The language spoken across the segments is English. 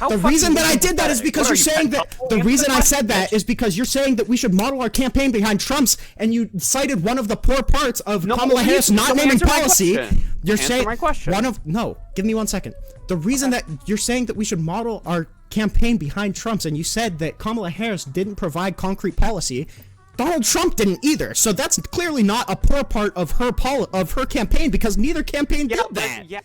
The reason that I did that is because you're saying that the reason I said that is because you're saying that we should model our campaign behind Trump's, and you cited one of the poor parts of Kamala Harris not naming policy. You're saying give me 1 second. The reason that you're saying that we should model our campaign behind Trump's, and you said that Kamala Harris didn't provide concrete policy. Donald Trump didn't either, so that's clearly not a poor part of her campaign, because neither campaign did that.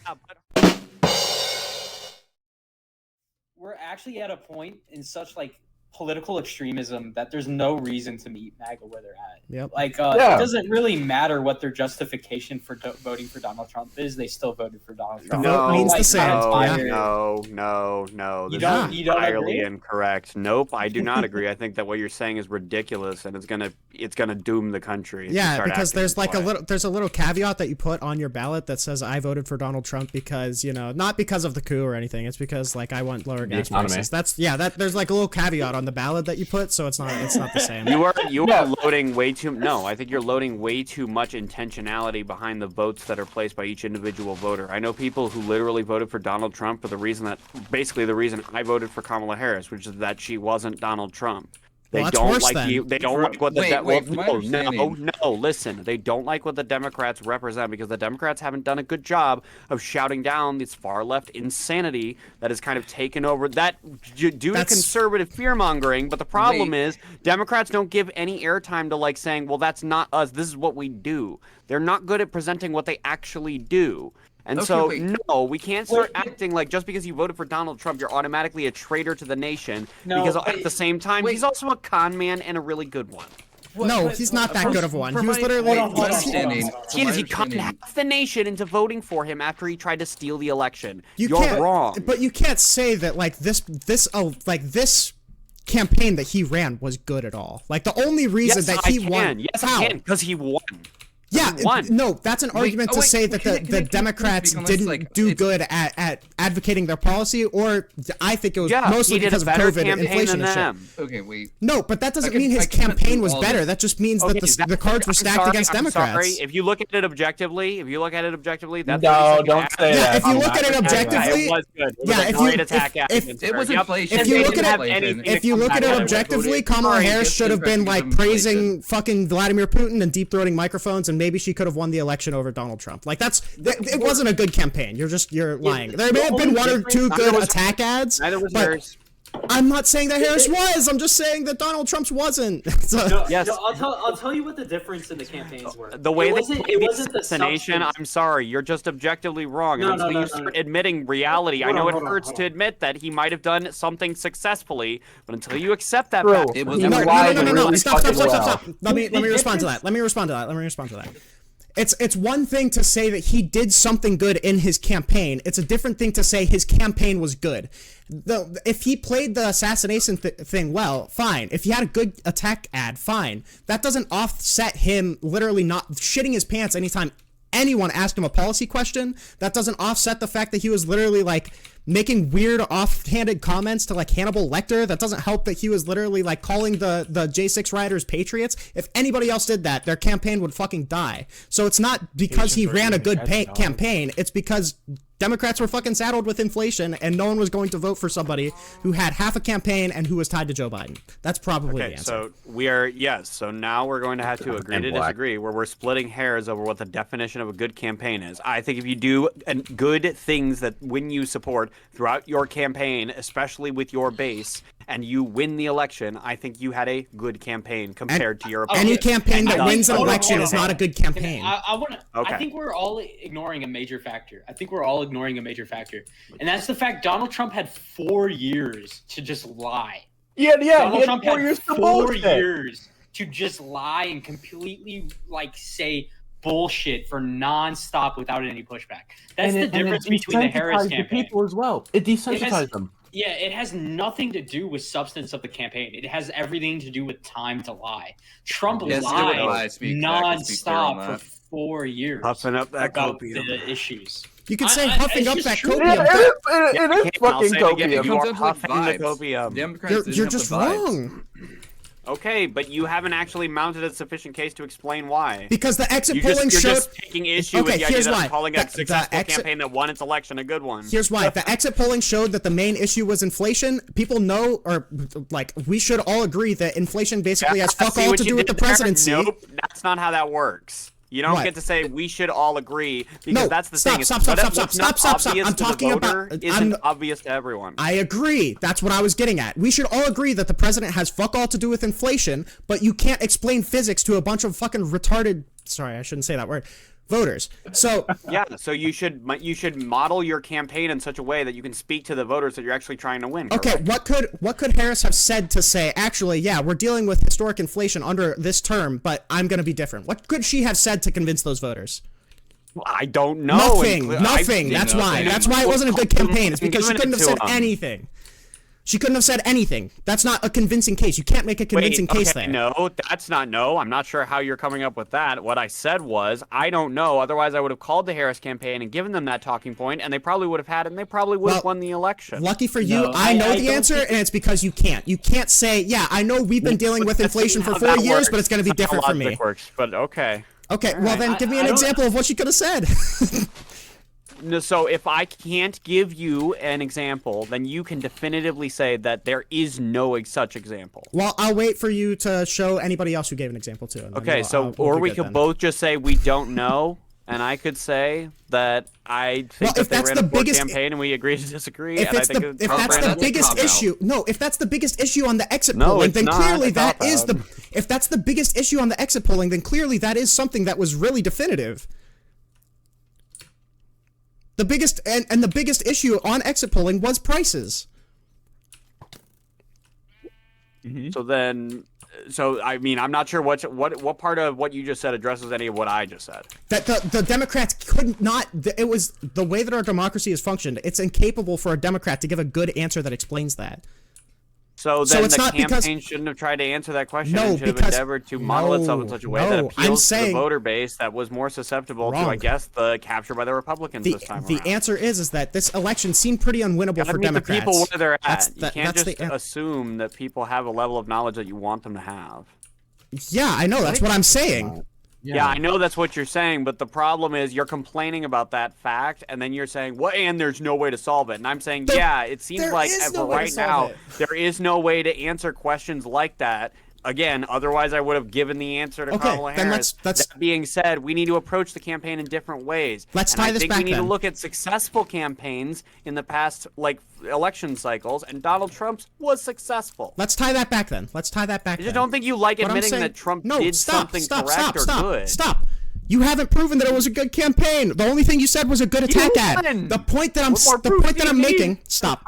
We're actually at a point in such like political extremism that there's no reason to meet MAGA where they're at. Yep. It doesn't really matter what their justification for voting for Donald Trump is. They still voted for Donald Trump. No, means the same. No. You This don't- is you don't entirely agree? incorrect. Nope, I do not agree. I think that what you're saying is ridiculous, and it's gonna doom the country. Yeah, because there's like there's a little caveat that you put on your ballot that says I voted for Donald Trump because, not because of the coup or anything. It's because like I want lower gas prices. There's like a little caveat on the ballot that you put, so it's not the same. You are loading way too. No, I think you're loading way too much intentionality behind the votes that are placed by each individual voter. I know people who literally voted for Donald Trump for the reason I voted for Kamala Harris, which is that she wasn't Donald Trump. They don't like you. They don't like what listen. They don't like what the Democrats represent because the Democrats haven't done a good job of shouting down this far left insanity that has kind of taken over that due to conservative fear mongering. But the problem is Democrats don't give any airtime to like saying, well, that's not us. This is what we do. They're not good at presenting what they actually do. And no, we can't start acting like just because you voted for Donald Trump, you're automatically a traitor to the nation. Because at the same time, he's also a con man and a really good one. No, he's not that good of one. He was literally he conned half the nation into voting for him after he tried to steal the election. You're wrong. But you can't say that like this campaign that he ran was good at all. Like the only reason that he won. Yes, I can, because he won. Yeah, no, that's an argument to say that the Democrats didn't do good at advocating their policy, or I think it was mostly because of COVID and inflation and shit. Okay, wait. No, but that doesn't mean his campaign was better. That just means that the cards were stacked against Democrats. Sorry, if you look at it objectively, that's don't say that. Yeah, if you look at it objectively, it was good. It was inflation. If you look at it objectively, Kamala Harris should have been like praising fucking Vladimir Putin and deep throating microphones, and maybe she could have won the election over Donald Trump. Like it wasn't a good campaign. You're lying. There may have been one or two good attack ads. Neither was hers. I'm not saying that Harris was. I'm just saying that Donald Trump's wasn't. I'll tell you what the difference in the campaigns were. The way it wasn't the assassination. I'm sorry, you're just objectively wrong. Until you start admitting reality, I know it hurts to admit that he might have done something successfully, but until you accept that fact, it was no. Stop. Let me respond to that. It's one thing to say that he did something good in his campaign. It's a different thing to say his campaign was good. If he played the assassination thing well, fine. If he had a good attack ad, fine. That doesn't offset him literally not shitting his pants anytime anyone asked him a policy question. That doesn't offset the fact that he was literally like making weird offhanded comments to like Hannibal Lecter. That doesn't help that he was literally like calling the J6 rioters patriots. If anybody else did that, their campaign would fucking die. So it's not because he ran a good campaign. It's because Democrats were fucking saddled with inflation and no one was going to vote for somebody who had half a campaign and who was tied to Joe Biden. That's probably the answer. So now we're going to have to agree to disagree, where we're splitting hairs over what the definition of a good campaign is. I think if you do good things that win you support throughout your campaign, especially with your base, and you win the election, I think you had a good campaign compared to your opponent. Any campaign that wins an election is not a good campaign. I think we're all ignoring a major factor. And that's the fact Donald Trump had 4 years to just lie. Donald Trump had 4 years to just lie and completely like say bullshit for non-stop without any pushback. That's the difference between the Harris campaign. People as well. It desensitized them. Yeah, it has nothing to do with substance of the campaign. It has everything to do with time to lie. Trump lied non-stop for 4 years. Huffing up that about copium. the issues. You could say huffing up that copium. It is fucking copium. You are huffing the copium. You're just wrong. Okay, but you haven't actually mounted a sufficient case to explain why. Because the exit You're polling showed. just taking issue with the idea that I'm calling a successful campaign that won its election a good one. Here's why. The exit polling showed that the main issue was inflation. People know, or like, we should all agree that inflation basically has fuck all to do with the presidency. Nope, that's not how that works. You don't get to say we should all agree because that's the thing. Stop. I'm talking about. Isn't obvious to everyone. I agree. That's what I was getting at. We should all agree that the president has fuck all to do with inflation, but you can't explain physics to a bunch of fucking retarded. Sorry, I shouldn't say that word. Voters. So yeah, so you should model your campaign in such a way that you can speak to the voters that you're actually trying to win. Okay, what could Harris have said to say, actually, yeah, we're dealing with historic inflation under this term, but I'm going to be different? What could she have said to convince those voters? I don't know. Nothing. That's why. That's why it wasn't a good campaign. It's because she couldn't have said anything. She couldn't have said anything. That's not a convincing case. You can't make a convincing case there. No, that's not no. I'm not sure how you're coming up with that. What I said was, I don't know. Otherwise, I would have called the Harris campaign and given them that talking point, and they probably would have had it, and they probably would have won the election. Lucky for you, I know the answer, and it's because you can't. You can't say, yeah, I know we've been dealing with inflation for 4 years, but it's going to be different for me. Works, but okay. Okay, well then give me an example of what she could have said. No, so if I can't give you an example, then you can definitively say that there is no such example. Well, I'll wait for you to show anybody else who gave an example too. Okay, or we could both just say we don't know, and I could say that I think that they ran a poor campaign and we agree to disagree. If that's the biggest issue, if that's the biggest issue on the exit polling, then clearly that is the. If that's the biggest issue on the exit polling, then clearly that is something that was really definitive. The biggest and the biggest issue on exit polling was prices. So I mean, I'm not sure what part of what you just said addresses any of what I just said. That the Democrats could not. It was the way that our democracy has functioned. It's incapable for a Democrat to give a good answer that explains that. So then the campaign shouldn't have tried to answer that question. No, should have endeavored to model itself in such a way that appeals to the voter base that was more susceptible to, I guess, the capture by the Republicans this time around. The answer is that this election seemed pretty unwinnable for Democrats. The people where they're at. You can't just assume that people have a level of knowledge that you want them to have. Yeah, I know. That's what I'm saying. Yeah, I know that's what you're saying, but the problem is you're complaining about that fact, and then you're saying, well, and there's no way to solve it. And I'm saying, yeah, it seems like right now, there is no way to answer questions like that. Again, otherwise I would have given the answer to Kamala Harris. That being said, we need to approach the campaign in different ways. Let's tie this back. I think we need to look at successful campaigns in the past, like election cycles, and Donald Trump's was successful. Let's tie that back then. I just don't think you like admitting that Trump did something correct or good. Stop. You haven't proven that it was a good campaign. The only thing you said was a good attack ad. The point that I'm making. Stop.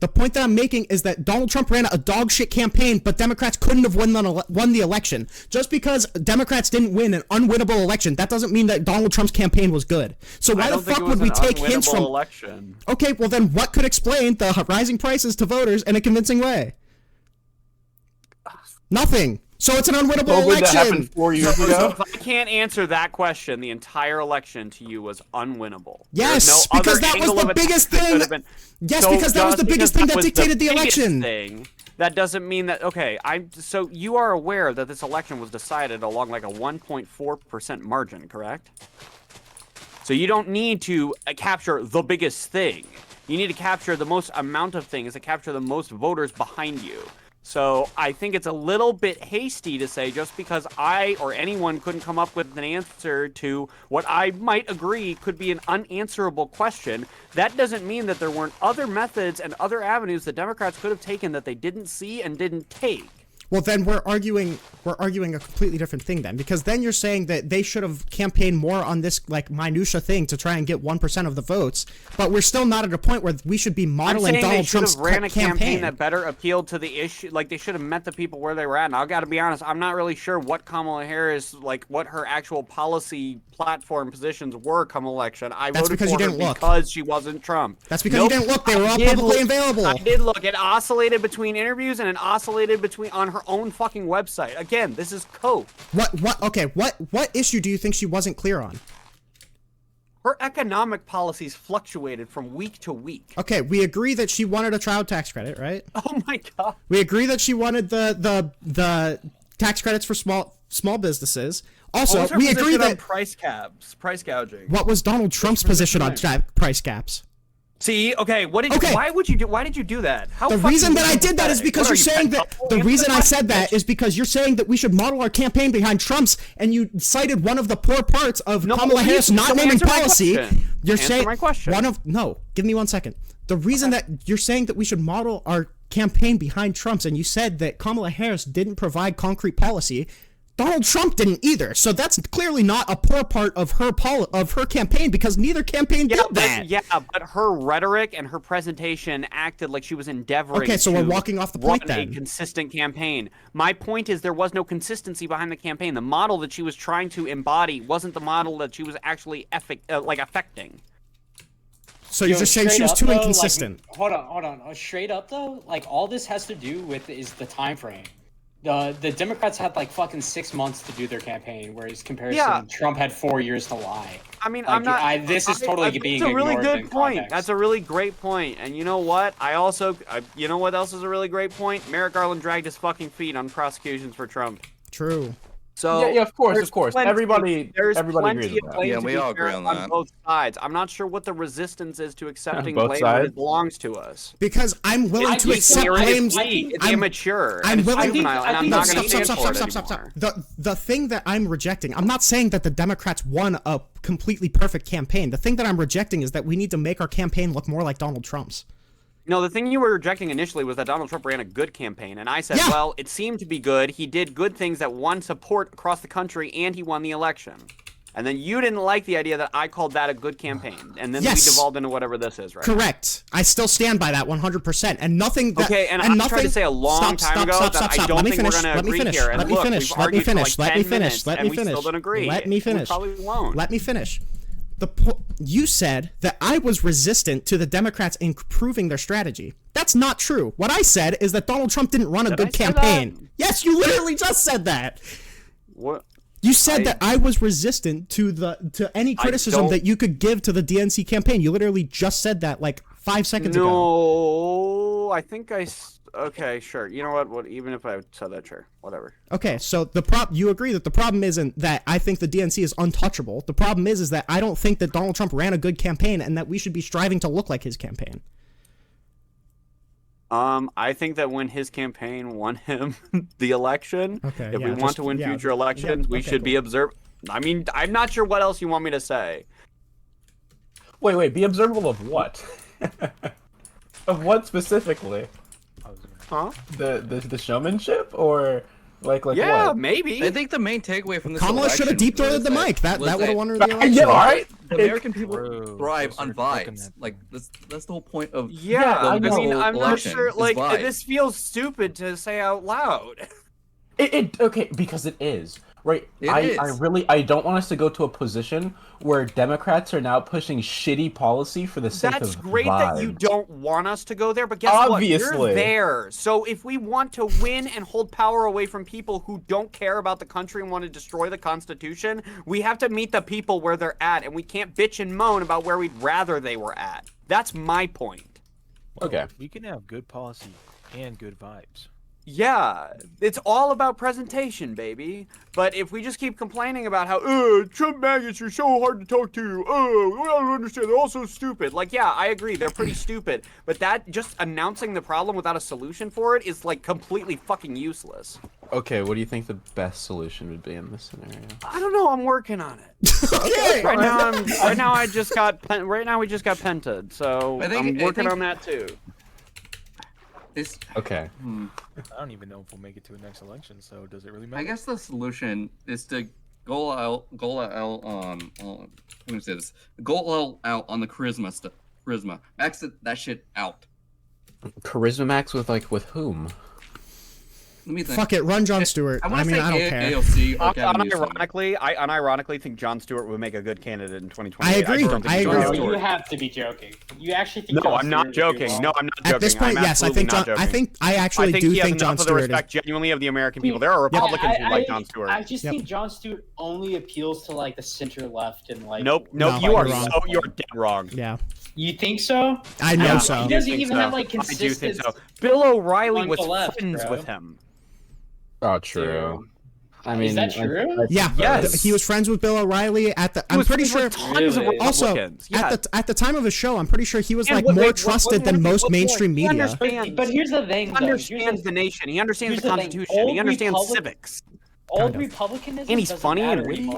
The point that I'm making is that Donald Trump ran a dog shit campaign, but Democrats couldn't have won the election. Just because Democrats didn't win an unwinnable election, that doesn't mean that Donald Trump's campaign was good. So why the fuck would we take hints from? Election. Okay, well then what could explain the rising prices to voters in a convincing way? Nothing. So it's an unwinnable election. That happened 4 years ago. If I can't answer that question, the entire election to you was unwinnable. Yes, because that was the biggest thing. Yes, because that was the biggest thing that dictated the election. That doesn't mean that. Okay, so you are aware that this election was decided along like a 1.4% margin, correct? So you don't need to capture the biggest thing. You need to capture the most amount of things to capture the most voters behind you. So I think it's a little bit hasty to say just because I or anyone couldn't come up with an answer to what I might agree could be an unanswerable question, that doesn't mean that there weren't other methods and other avenues that Democrats could have taken that they didn't see and didn't take. Well, then we're arguing a completely different thing then, because then you're saying that they should have campaigned more on this like minutia thing to try and get 1% of the votes, but we're still not at a point where we should be modeling Donald Trump's campaign. Ran a campaign that better appealed to the issue. Like they should have met the people where they were at. And I got to be honest, I'm not really sure what Kamala Harris, like what her actual policy platform positions were come election. I voted for her because she wasn't Trump. That's because you didn't look. They were all publicly available. I did look. It oscillated between interviews and it oscillated on her own fucking website. Again, this is code. What issue do you think she wasn't clear on? Her economic policies fluctuated from week to week. Okay, we agree that she wanted a child tax credit, right? Oh my god. We agree that she wanted the tax credits for small businesses. Also, we agree that price gouging. What was Donald Trump's position on price caps? See, okay, why did you do that? The reason that I did that is because you're saying that the reason I said that is because you're saying that we should model our campaign behind Trump's, and you cited one of the poor parts of Kamala Harris not naming policy. You're saying give me 1 second. The reason that you're saying that we should model our campaign behind Trump's, and you said that Kamala Harris didn't provide concrete policy. Donald Trump didn't either, so that's clearly not a poor part of her campaign, because neither campaign did that. But her rhetoric and her presentation acted like she was endeavoring. Okay, so we're walking off the point then. A consistent campaign. My point is there was no consistency behind the campaign. The model that she was trying to embody wasn't the model that she was actually affecting. So you're just saying she was too inconsistent. Hold on. Straight up though, like all this has to do with is the time frame. The Democrats had like fucking 6 months to do their campaign, whereas Trump had 4 years to lie. I mean, like, this is totally being ignored. That's a really good point. Context. That's a really great point. And you know what? You know what else is a really great point? Merrick Garland dragged his fucking feet on prosecutions for Trump. True. So yeah, of course. Everybody agrees with that. Yeah, we all agree on that. On both sides. I'm not sure what the resistance is to accepting both blame sides? when it belongs to us. Because I'm willing to accept blames. It's immature. I'm willing. Juvenile, and I'm not going to stand for it Stop. The thing that I'm rejecting. I'm not saying that the Democrats won a completely perfect campaign. The thing that I'm rejecting is that we need to make our campaign look more like Donald Trump's. No, the thing you were rejecting initially was that Donald Trump ran a good campaign, and I said, well, it seemed to be good. He did good things that won support across the country, and he won the election. And then you didn't like the idea that I called that a good campaign, and then we devolved into whatever this is, right? Correct. I still stand by that 100%, and nothing. I tried to say a long time ago that I don't think we're going to agree here. And look, we've argued for like 10 minutes, and we still don't agree. Let me finish. We probably won't. Let me finish. You said that I was resistant to the Democrats improving their strategy. That's not true. What I said is that Donald Trump didn't run a good campaign. Yes, you literally just said that. What? You said that I was resistant to any criticism that you could give to the DNC campaign. You literally just said that like 5 seconds ago. No, I think okay, sure. You know what? Even if I said that, sure. Whatever. Okay, so you agree that the problem isn't that I think the DNC is untouchable. The problem is that I don't think that Donald Trump ran a good campaign, and that we should be striving to look like his campaign. I think that when his campaign won him the election, if we want to win future elections, we should be observed. I mean, I'm not sure what else you want me to say. Wait, be observable of what? Of what specifically? Huh? The showmanship, or like yeah, what? Maybe. I think the main takeaway from this Kamala should have deep throated the mic. That would have won her the election. Yeah, all right. The American people thrive on vibes. Like that's the whole point of I mean, I'm not sure. Like this feels stupid to say out loud. Okay, because it is. Right, I don't want us to go to a position where Democrats are now pushing shitty policy for the sake of That's great vibes. that you don't want us to go there, but guess what? You're there. So if we want to win and hold power away from people who don't care about the country and want to destroy the Constitution, we have to meet the people where they're at, and we can't bitch and moan about where we'd rather they were at. That's my point. Okay. We can have good policy and good vibes. Yeah, it's all about presentation, baby. But if we just keep complaining about how, Trump maggots are so hard to talk to, I don't understand, they're all so stupid. Like, yeah, I agree, they're pretty stupid. But that, just announcing the problem without a solution for it is, like, completely fucking useless. Okay, what do you think the best solution would be in this scenario? I don't know, I'm working on it. Okay. Right now we just got pented, so I'm working on that too. Okay. I don't even know if we'll make it to the next election, so does it really matter? I guess the solution is to go out on the charisma stuff. Charisma. Max that shit out. Charisma max with whom? Fuck it, run Jon Stewart. I mean, I don't care. AOC or unironically, think Jon Stewart would make a good candidate in 2020. I agree. I agree. You have to be joking. You actually think? No, I'm not joking. No, I'm not joking. At this point, yes, I think I actually do think Jon Stewart. The respect genuinely of the American people. There are Republicans who like Jon Stewart. I just think Jon Stewart only appeals to like the center left and like. Nope. You're dead wrong. Yeah. You think so? I know so. He doesn't even have like consistent. I do think so. Bill O'Reilly was friends with him. Oh, true. I mean, is that true? Yeah. Yes. He was friends with Bill O'Reilly at the. I'm pretty sure. Also, at the time of his show, I'm pretty sure he was like more trusted than most mainstream media. But here's the thing. He understands the nation. He understands the Constitution. He understands civics. Old Republicanism. And he's funny and witty.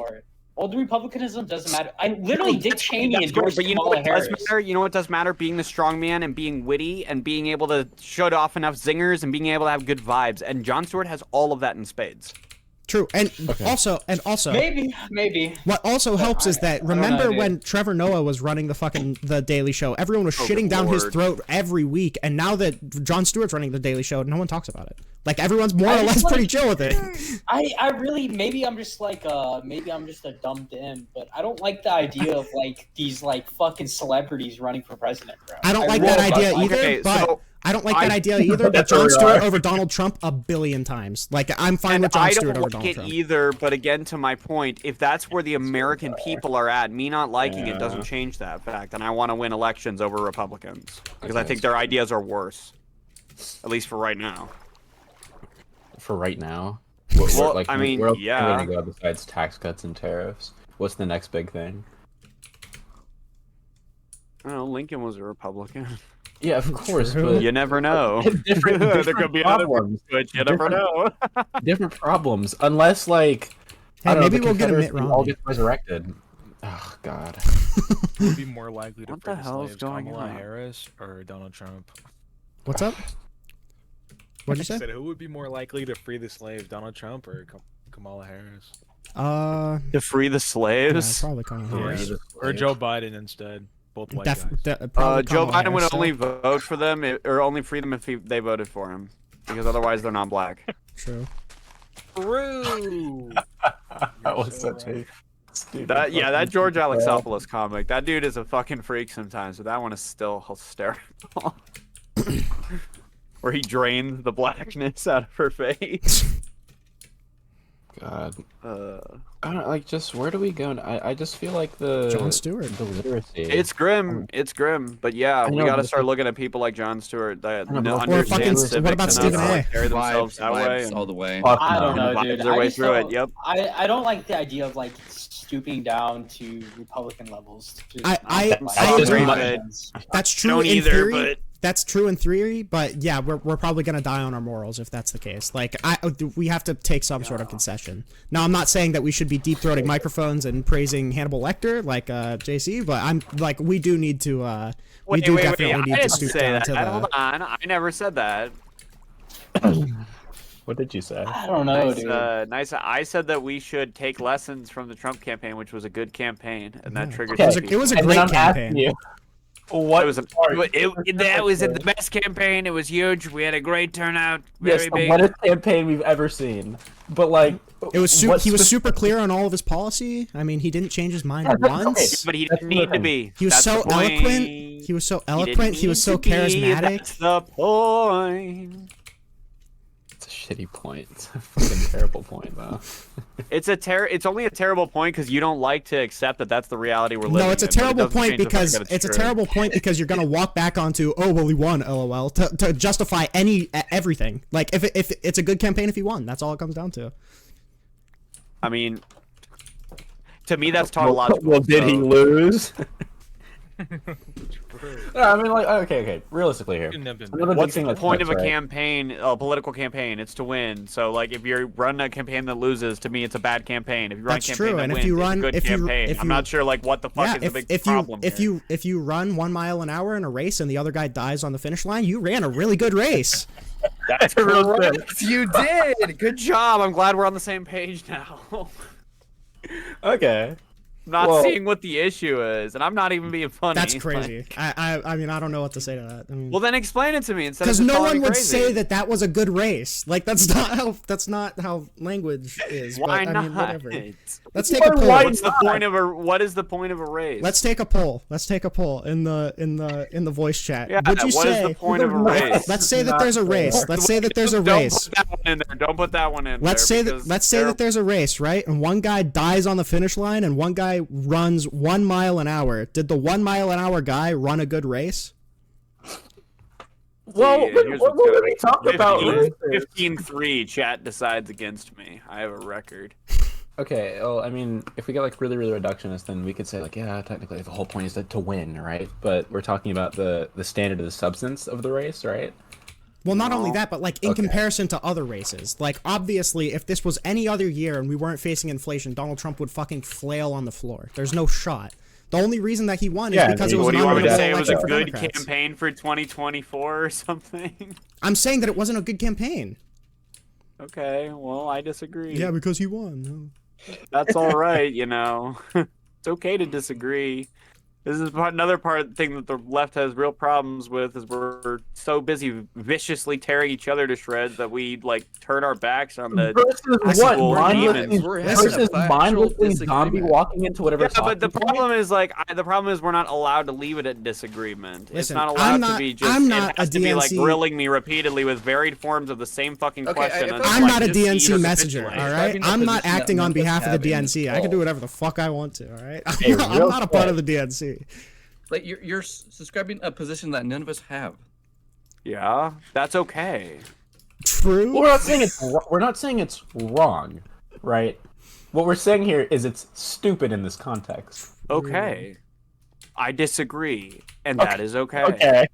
Old Republicanism doesn't matter. I literally Dick Cheney endorsed Kamala Harris. You know what does matter? Being the strong man and being witty and being able to shut off enough zingers and being able to have good vibes. And Jon Stewart has all of that in spades. True, and also, maybe. What also helps is that remember when Trevor Noah was running the Daily Show, everyone was shitting down his throat every week, and now that Jon Stewart's running the Daily Show, no one talks about it. Like everyone's more or less pretty chill with it. I really maybe I'm just a dumb dim, but I don't like the idea of like these like fucking celebrities running for president, bro. I don't like that idea either, but. I don't like that idea either, but Jon Stewart over Donald Trump a billion times. Like, I'm fine with Jon Stewart over Donald Trump. I don't like it either, but again, to my point, if that's where the American people are at, me not liking it doesn't change that fact, and I want to win elections over Republicans, because I think their ideas are worse, at least for right now. For right now? Well, like, I mean, where else yeah. are we gonna go besides tax cuts and tariffs? What's the next big thing? I don't know, Lincoln was a Republican. Yeah, of course, but you never know. different there could be problems, but you never know. Different problems, unless like hey, maybe we'll get a Mitt Romney. All get resurrected. Oh God. Who would be more likely to what the hell is going Kamala on? Harris or Donald Trump? What's up? What'd you say? I said, who would be more likely to free the slaves, Donald Trump or Kamala Harris? To free the slaves? Yeah, probably Kamala Harris. Or Joe Biden instead. Both white guys. Joe Biden would only vote for them, or only free them if they voted for him, because otherwise they're not black. True. True. That was such a stupid. That George Alexopoulos comic. That dude is a fucking freak sometimes, but that one is still hysterical. Where he drained the blackness out of her face. God. I don't like. Just where do we go? I just feel like Jon Stewart, the literacy. It's grim. It's grim. But yeah, we gotta start looking at people like Jon Stewart that understand civics. What about Stephen A? Carry themselves that way all the way. I don't know, dude. Their way through it. Yep. I don't like the idea of like stooping down to Republican levels. I agree. That's true in theory. That's true in theory, but yeah, we're probably gonna die on our morals if that's the case. Like, we have to take some sort of concession. Now, I'm not saying that we should be deep-throating microphones and praising Hannibal Lecter like JC, but I'm like, we do need to. We definitely need to stoop down to the. Hold on, I never said that. What did you say? I don't know, dude. I said that we should take lessons from the Trump campaign, which was a good campaign, and that triggered. It was a great campaign. What? That was the best campaign. It was huge. We had a great turnout. Very big. The wettest campaign we've ever seen. But like, he was super clear on all of his policy. I mean, he didn't change his mind once. But he didn't need to be. He was so eloquent. He was so eloquent. He was so charismatic. That's the point. It's a shitty point. It's a fucking terrible point, though. It's only a terrible point because you don't like to accept that that's the reality we're living in. No, it's a terrible point because terrible point because you're gonna walk back onto he won, lol, to justify everything. Like if it's a good campaign if he won, that's all it comes down to. I mean, to me that's tautological. Well, did he lose? No, I mean, like, okay. Realistically here, what's the point of a campaign, a political campaign? It's to win. So, like, if you're running a campaign that loses, to me, it's a bad campaign. If you run a campaign that wins, it's a good campaign. I'm not sure, like, what the fuck is the big problem here. If you run 1 mile an hour in a race and the other guy dies on the finish line, you ran a really good race. That's correct. You did. Good job. I'm glad we're on the same page now. Okay. not seeing what the issue is, and I'm not even being funny. That's crazy. I mean, I don't know what to say to that. I mean, well, then explain it to me instead of because just no one would crazy. say that was a good race. Like that's not how language is. Why but, not? I mean, whatever. Let's take a poll. What is the point of a race? Let's take a poll. Let's take a poll in the voice chat. Yeah, Would you what say is the point of a race? Let's say that there's a race. Let's say that there's a race. Don't put that one in there. Don't put that one in Let's there. say that there's a race, right? And one guy dies on the finish line, and one guy runs 1 mile an hour. Did the 1 mile an hour guy run a good race? Well, what we talk about 15-3. Chat decides against me. I have a record. Okay, well, I mean, if we get like really reductionist, then we could say like, yeah, technically the whole point is to win, right? But we're talking about the standard of the substance of the race, right? Well, not only that, but like in comparison to other races, like obviously if this was any other year and we weren't facing inflation, Donald Trump would fucking flail on the floor. There's no shot. The only reason that he won is because it was an unwinnable election for Democrats. It was a good campaign for 2024 or something? I'm saying that it wasn't a good campaign. Okay, well, I disagree. Yeah, because he won. That's all right, you know. It's okay to disagree. This is another thing that the left has real problems with is we're so busy viciously tearing each other to shreds that we like turn our backs on the mindlessly zombie walking into whatever. Yeah, but the problem is we're not allowed to leave it at disagreement. Listen, it's not allowed to be just. I'm not it has to be like grilling me repeatedly with varied forms of the same fucking question. I'm not a DNC messenger, all right? I'm not acting on behalf of the DNC. I can do whatever the fuck I want to, all right? I'm not a part of the DNC. Like you're subscribing a position that none of us have. Yeah, that's okay. True. Well, we're not saying it's wrong, right? What we're saying here is it's stupid in this context. Okay, I disagree, and that is okay. Okay.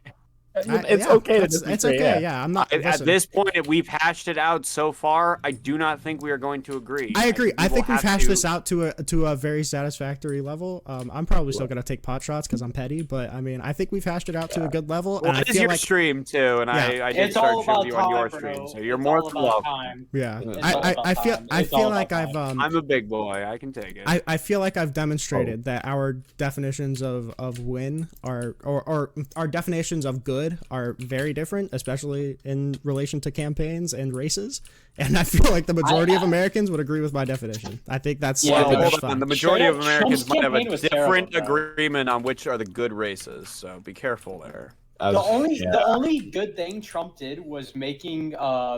It's okay. It's okay. Yeah, I'm not. At this point, we've hashed it out so far. I do not think we are going to agree. I agree. I think we've hashed this out to a very satisfactory level. I'm probably still gonna take pot shots because I'm petty, but I mean, I think we've hashed it out to a good level. Well, and it is your stream too, and I did start showing you on your stream, so you're more than welcome. Yeah, I feel like I'm a big boy. I can take it. I feel like I've demonstrated that our definitions of win are or our definitions of good are very different, especially in relation to campaigns and races. And I feel like the majority of Americans would agree with my definition. I think that's the majority of Americans might have a different agreement on which are the good races. So be careful there. The only good thing Trump did was making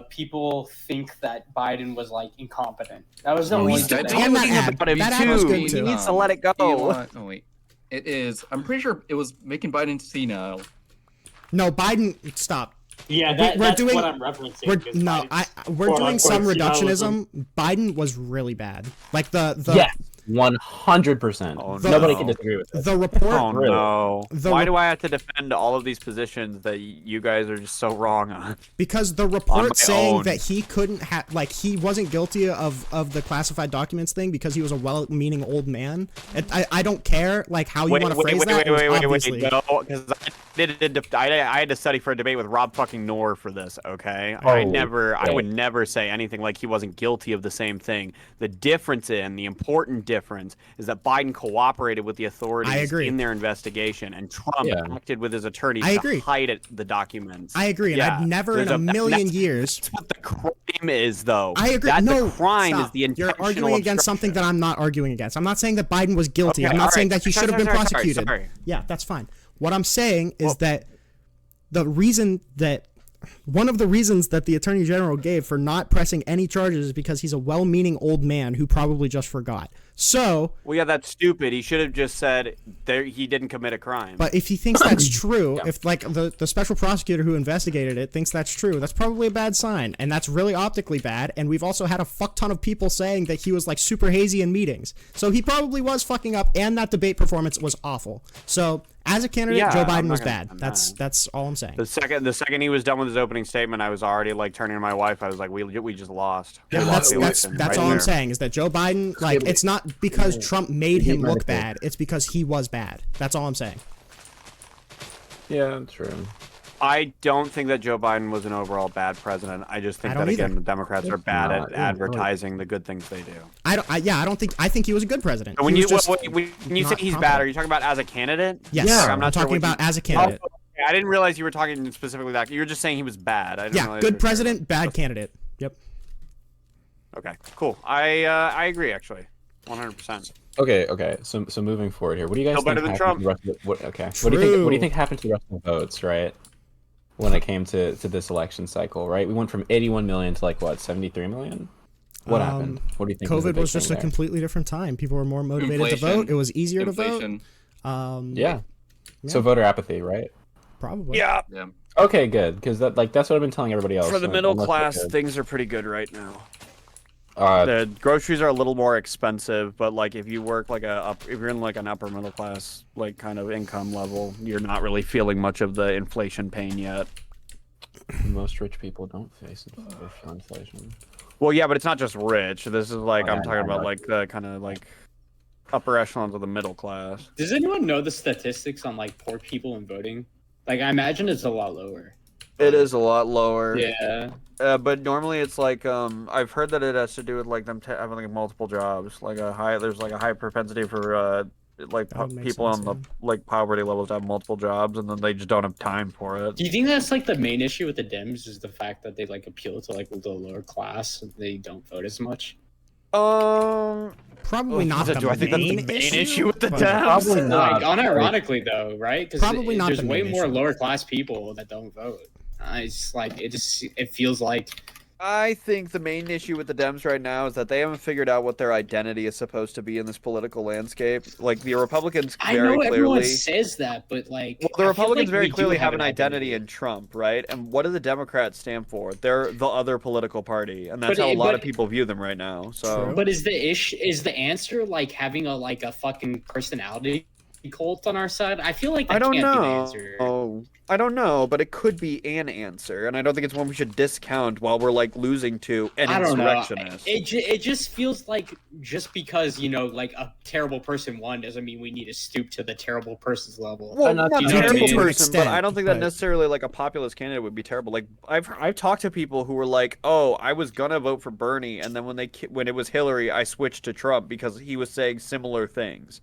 people think that Biden was like incompetent. That was the only good thing. That was good too. He needs to let it go. Oh wait, it is. I'm pretty sure it was making Biden senile. No, Biden, stop. Yeah, that's what I'm referencing. We're doing some reductionism. Biden was really bad. Like the 100%. Nobody can disagree with that. The report. Oh no! Why do I have to defend all of these positions that you guys are just so wrong on? Because the report saying that he couldn't have, like, he wasn't guilty of the classified documents thing because he was a well-meaning old man. I don't care like how you want to phrase that. Wait, no, because I had to study for a debate with Rob fucking Knorr for this. Okay, I would never say anything like he wasn't guilty of the same thing. The difference the important difference is that Biden cooperated with the authorities in their investigation, and Trump acted with his attorneys to hide the documents. I agree, and I've never in a million years. That's what the crime is, though. I agree. The crime is the intentional You're arguing against something that I'm not arguing against. I'm not saying that Biden was guilty. I'm not saying that he should have been prosecuted. Sorry. Yeah, that's fine. What I'm saying is that one of the reasons that the Attorney General gave for not pressing any charges is because he's a well-meaning old man who probably just forgot. So... Well, yeah, that's stupid. He should have just said he didn't commit a crime. But if he thinks that's true, if, like, the special prosecutor who investigated it thinks that's true, that's probably a bad sign. And that's really optically bad. And we've also had a fuck ton of people saying that he was, like, super hazy in meetings. So he probably was fucking up, and that debate performance was awful. So... As a candidate, Joe Biden was bad. That's all I'm saying. The second he was done with his opening statement, I was already like turning to my wife. I was like, "We just lost." Yeah, that's all I'm saying is that Joe Biden, like, it's not because Trump made him look bad. It's because he was bad. That's all I'm saying. Yeah, true. I don't think that Joe Biden was an overall bad president. I just think that again, the Democrats are bad at advertising the good things they do. I think he was a good president. When you say he's bad, are you talking about as a candidate? Yes. Yeah, I'm not talking about as a candidate. I didn't realize you were talking specifically that. You were just saying he was bad. I didn't realize good president, bad candidate. Yep. Okay, cool. I agree actually, 100%. Okay. So moving forward here, what do you guys think better than Trump? What do you think happened to the rest of the votes, right? When it came to this election cycle, right? We went from 81 million to like what, 73 million? What happened? What do you think? COVID was just a completely different time. People were more motivated to vote. It was easier to vote. Yeah. So voter apathy, right? Probably. Yeah. Okay, good, because that's what I've been telling everybody else. For the middle class, things are pretty good right now. The groceries are a little more expensive, but like if you work like if you're in like an upper middle class like kind of income level, you're not really feeling much of the inflation pain yet. Most rich people don't face inflation. Well, yeah, but it's not just rich. This is like I'm talking about like the kind of like upper echelons of the middle class. Does anyone know the statistics on like poor people and voting? Like I imagine it's a lot lower. It is a lot lower. Yeah. But normally it's like I've heard that it has to do with like them having like multiple jobs, like there's like a high propensity for like people on the like poverty levels to have multiple jobs, and then they just don't have time for it. Do you think that's like the main issue with the Dems is the fact that they like appeal to like the lower class and they don't vote as much? Probably not. Do I think that's the main issue with the Dems? Probably not. Like, unironically though, right? Because probably not. There's way more lower class people that don't vote. It's like it feels like. I think the main issue with the Dems right now is that they haven't figured out what their identity is supposed to be in this political landscape. Like the Republicans everyone says that, but like the Republicans very clearly have an identity in Trump, right? And what do the Democrats stand for? They're the other political party, and that's how a lot of people view them right now. So, but is the answer like having a fucking personality cult on our side? I feel like that can't be the answer. I don't know, but it could be an answer, and I don't think it's one we should discount while we're like losing to an insurrectionist. It just feels like just because like a terrible person won doesn't mean we need to stoop to the terrible person's level. Well, not a terrible person, but I don't think that necessarily like a populist candidate would be terrible. Like I've talked to people who were like, "Oh, I was gonna vote for Bernie, and then when it was Hillary, I switched to Trump because he was saying similar things."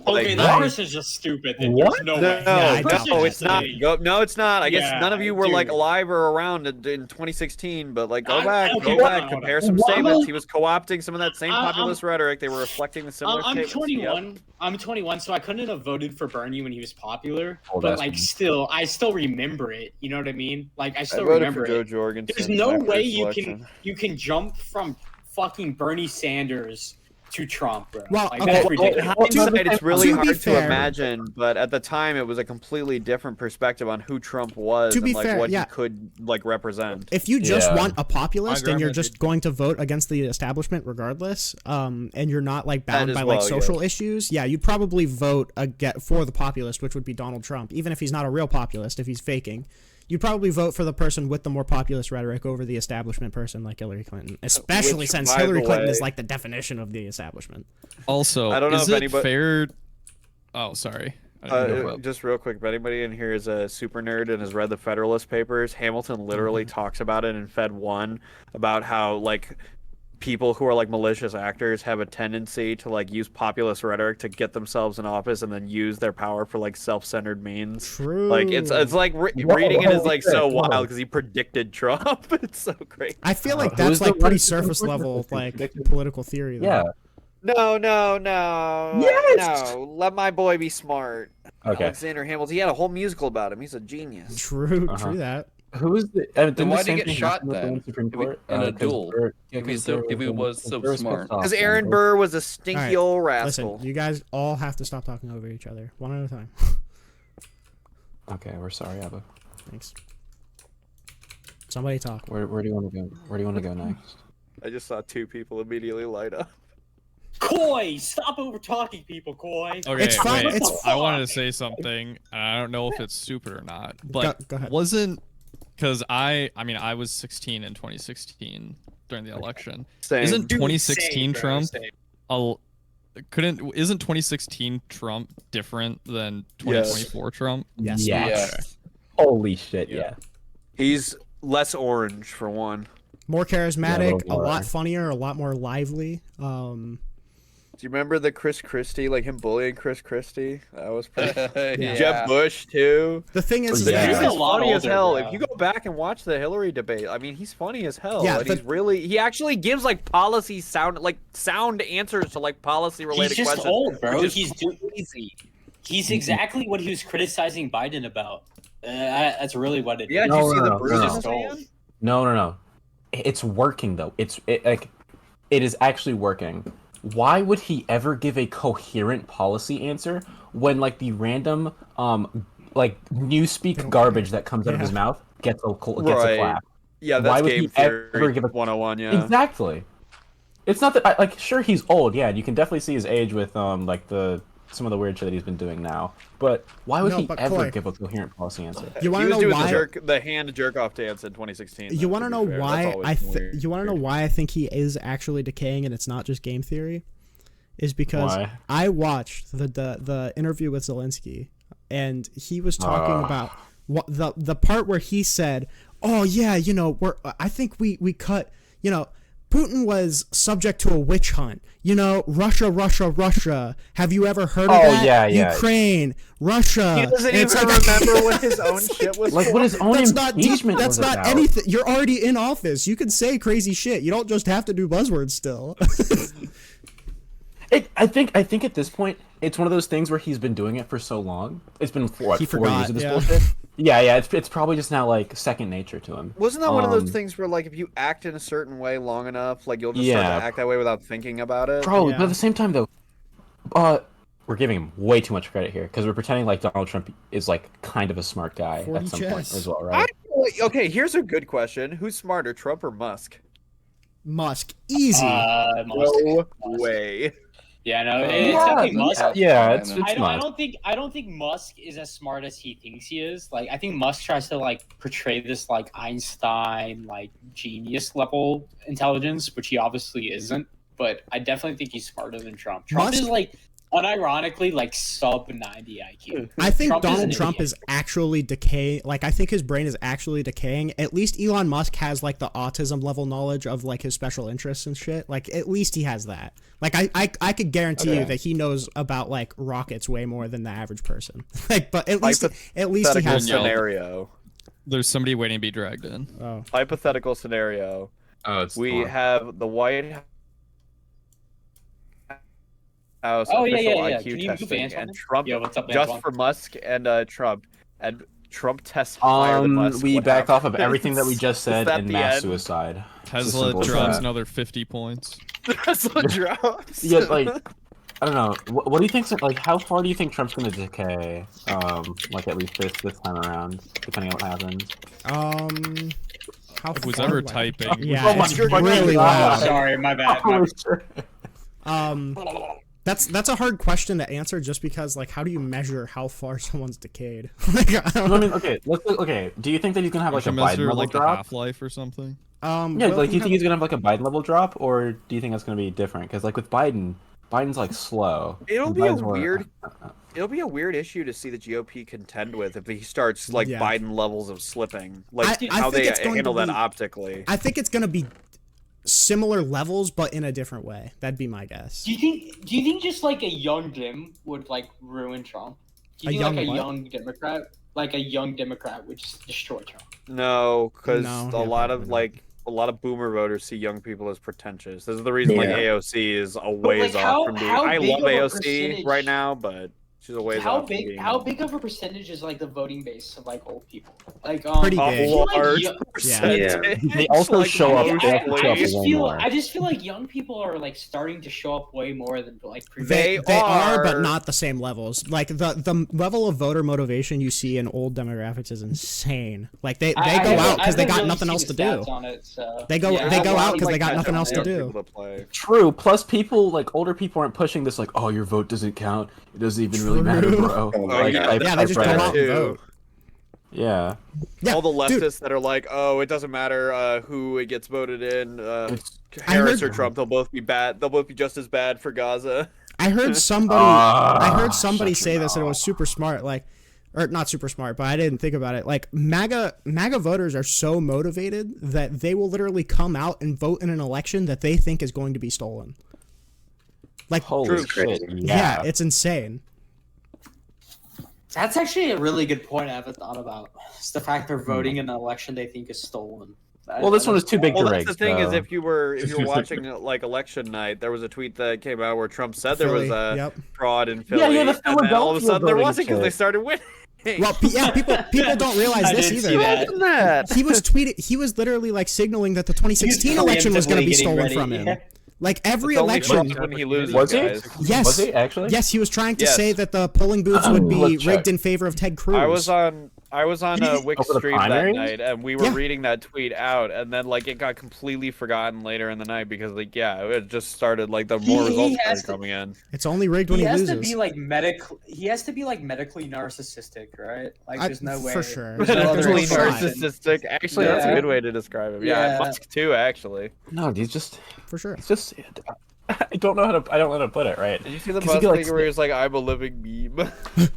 Okay, that person's just stupid. What? No, it's not. No, it's not. I guess none of you were like alive or around in 2016, but like go back, compare some statements. He was co-opting some of that same populist rhetoric. They were reflecting the similar statements. I'm 21, so I couldn't have voted for Bernie when he was popular. But like, I still remember it. You know what I mean? Like, I still remember it. Joe Jorgensen. There's no way you can jump from fucking Bernie Sanders to Trump, bro. Well, like, that's ridiculous. It's really hard to imagine, but at the time it was a completely different perspective on who Trump was and like what he could like represent. If you just want a populist and you're just going to vote against the establishment regardless, and you're not like bound by like social issues, you'd probably vote for the populist, which would be Donald Trump, even if he's not a real populist, if he's faking. You'd probably vote for the person with the more populist rhetoric over the establishment person like Hillary Clinton, especially since Hillary Clinton is like the definition of the establishment. Also, I don't know is it fair? Oh, sorry. Just real quick, if anybody in here is a super nerd and has read the Federalist Papers, Hamilton literally talks about it in Fed 1 about how like people who are like malicious actors have a tendency to like use populist rhetoric to get themselves in office and then use their power for like self-centered means. True. Like it's like reading it is like so wild because he predicted Trump. It's so great. I feel like that's like pretty surface level like political theory though. Yeah. No. Yes! No. Let my boy be smart. Okay. Alexander Hamilton. He had a whole musical about him. He's a genius. True that. Who is the? Then why did he get shot then? In a duel. If he was so smart. Because Aaron Burr was a stinky old rascal. Listen, you guys all have to stop talking over each other, one at a time. Okay, we're sorry, Abba. Thanks. Somebody talk. Where do you want to go? Where do you want to go next? I just saw two people immediately light up. Coy, stop over talking people, Coy. Okay, it's fine. Wait, it's I wanted to say something, and I don't know if it's stupid or not, but go ahead. Because I was 16 in 2016 during the election. Same. Isn't 2016 Same, Trump? same. Isn't 2016 Trump different than 2024 Trump? Yes. Okay. Holy shit! Yeah. He's less orange for one. More charismatic, Yeah, a lot funnier, a lot more lively. Do you remember the Chris Christie, like him bullying Chris Christie? That was pretty. Yeah. Jeb Bush too. The thing is, Yeah. He's He's a lot funny as older, hell. bro. If you go back and watch the Hillary debate, I mean, he's funny as hell. Yeah, and the- he's really He actually gives like policy sound answers to like policy related He's just questions. old, bro. which is He's crazy. He's exactly what he was criticizing Biden about. That's really what it is. Yeah, did No, you see no, the no, bruise no. on his hand? No. It's working though. It is actually working. Why would he ever give a coherent policy answer when like the random like newspeak garbage that comes out of his mouth gets a Right. clap? Yeah, Why that's would game he ever theory give a 101. Yeah. Exactly. It's not that like sure he's old, yeah, and you can definitely see his age with like some of the weird shit that he's been doing now. But why would No, he but ever Clay, give a coherent policy answer? you He want to was know doing why? the hand jerk off dance in 2016. You though, want to to know be fair. That's why always weird. you want to know why I think he is actually decaying and it's not just game theory? Is because Why? I watched the interview with Zelensky and he was talking about what the part where he said, "Oh yeah, you know, I think we cut, you know, Putin was subject to a witch hunt. You know, Russia. Have you ever heard of that? Yeah. Ukraine, Russia." He doesn't And it's even like- remember what his own shit was. Like what his own That's not impeachment that's was not about. anything. You're already in office. You can say crazy shit. You don't just have to do buzzwords still. I think at this point it's one of those things where he's been doing it for so long. It's been what, He 4 forgot, years of this yeah. bullshit. Yeah. It's probably just now like second nature to him. Wasn't that one of those Um, things where, like, if you act in a certain way long enough, like, you'll just Yeah. start to act that way without thinking about it? Probably, Yeah. but at the same time though, we're giving him way too much credit here because we're pretending like Donald Trump is like kind of a smart guy 40 at some point chess. as well, right? Okay, here's a good question. Who's smarter, Trump or Musk? Musk, easy. Musk. No way. Yeah, no, it's definitely Musk. Yeah, it's I Musk. don't think Musk is as smart as he thinks he is. Like, I think Musk tries to like portray this like Einstein like genius level intelligence, which he obviously isn't. But I definitely think he's smarter than Trump. Trump Musk- is like unironically like sub 90 IQ. I think Trump is Donald an Trump idiot. is actually decaying. Like, I think his brain is actually decaying. At least Elon Musk has like the autism level knowledge of like his special interests and shit. Like, at least he has that. Like, I could guarantee you that he knows about like rockets way more than the average person. Like, but at least he Hypothetical has that. scenario. There's somebody waiting to be dragged in. Oh. Hypothetical scenario. Oh, it's We have the White House Oh, yeah, official yeah, yeah. IQ Can you move testing, Antoine? and Trump Yo, what's up, just Antoine? for Musk and Trump, and Trump tests higher than Musk. we What backed off of happens? everything that we just Is said that and the mass end? suicide. It's as Tesla simple as drops that. another 50 points. Tesla drops. Yeah, like I don't know. What do you think? Like, how far do you think Trump's gonna decay? Like at least this time around, depending on what happens. How Who's far ever away? typing? Yeah, Oh my it's God. really loud. Sorry, my bad. That's a hard question to answer just because like how do you measure how far someone's decayed? Like, I don't I mean, okay, let's look. Okay, do you think that he's gonna have like a Should Biden measure level like the drop? half-life or something. Yeah, Will like do you have- think he's gonna have like a Biden level drop, or do you think that's gonna be different? Because like with Biden's like slow. It'll and be a Biden's more- weird. It'll be a weird issue to see the GOP contend with if he starts like Yeah. Biden levels of slipping, like I how think they it's going to handle that be- optically. I think it's gonna be similar levels, but in a different way. That'd be my guess. Do you think just like a young Dem would like ruin Trump? Do you A think like young a what? young Democrat, like a young Democrat, would just destroy Trump? No, because No, a yeah, lot of probably not. a lot of boomer voters see young people as pretentious. This is the reason like Yeah. AOC is a ways like, off from being. how I big love of a AOC percentage- right now, but she's a ways How off. from big? being How big of a percentage is like the voting base of like old people? Like Pretty I big. feel like large yo- percentage. They also Like, show up. most They also show up places. way more. I just feel like young people are like starting to show up way more than like previous. They are, but are- not the same levels. Like the level of voter motivation you see in old demographics is insane. Like they go out because they got nothing else to do. They go out because they got nothing else to Young do. people to play. True. Plus, people like older people aren't pushing this like, oh, your vote doesn't count. It doesn't even really matter, True. bro. yeah. Yeah, they just go type out and too. vote. Yeah. Yeah, All the leftists dude, that are like, oh, it doesn't matter who it gets voted in, It's- Harris heard- or Trump, they'll both be bad. They'll both be just as bad for Gaza. I heard somebody. Ah, I heard somebody such a say this, and it no. was super smart. Like, or not super smart, but I didn't think about it. Like MAGA voters are so motivated that they will literally come out and vote in an election that they think is going to be stolen. Like, Holy shit! yeah, it's insane. That's actually a really good point I haven't thought about. It's the fact they're voting in an election they think is stolen. Well, this one is too big to Well, race. that's the thing is, if you're watching like election night, there was a tweet that came out where Trump said there was a fraud in Philly, the and then all of a Philadelphia sudden there wasn't because voting they shit. started winning. Well, yeah, people don't realize this either. He was he was literally like signaling that the 2016 election was going to be stolen from him. Like every election, when he loses, Was he? guys. yes, Was he actually? yes, he was trying to Yes. say that the polling booths would be Let's check. rigged in favor of Ted Cruz. I was on a Wix Over the stream that primaries? night, and we were Yeah. reading that tweet out, and then like it got completely forgotten later in the night because like it just started like the more He results has started coming in. It's only rigged when He he has loses. to be like He has to be like medically narcissistic, right? Like, there's no way. for sure. There's no There's other no Medically shot. option. narcissistic. Actually, that's a Yeah. good way to describe him. Yeah, Yeah. Musk too. Actually, No, he's just. For sure. It's just. I don't know how to put it right. did you see the 'Cause he'd Musk be like- thing where he was like, "I'm a living meme"?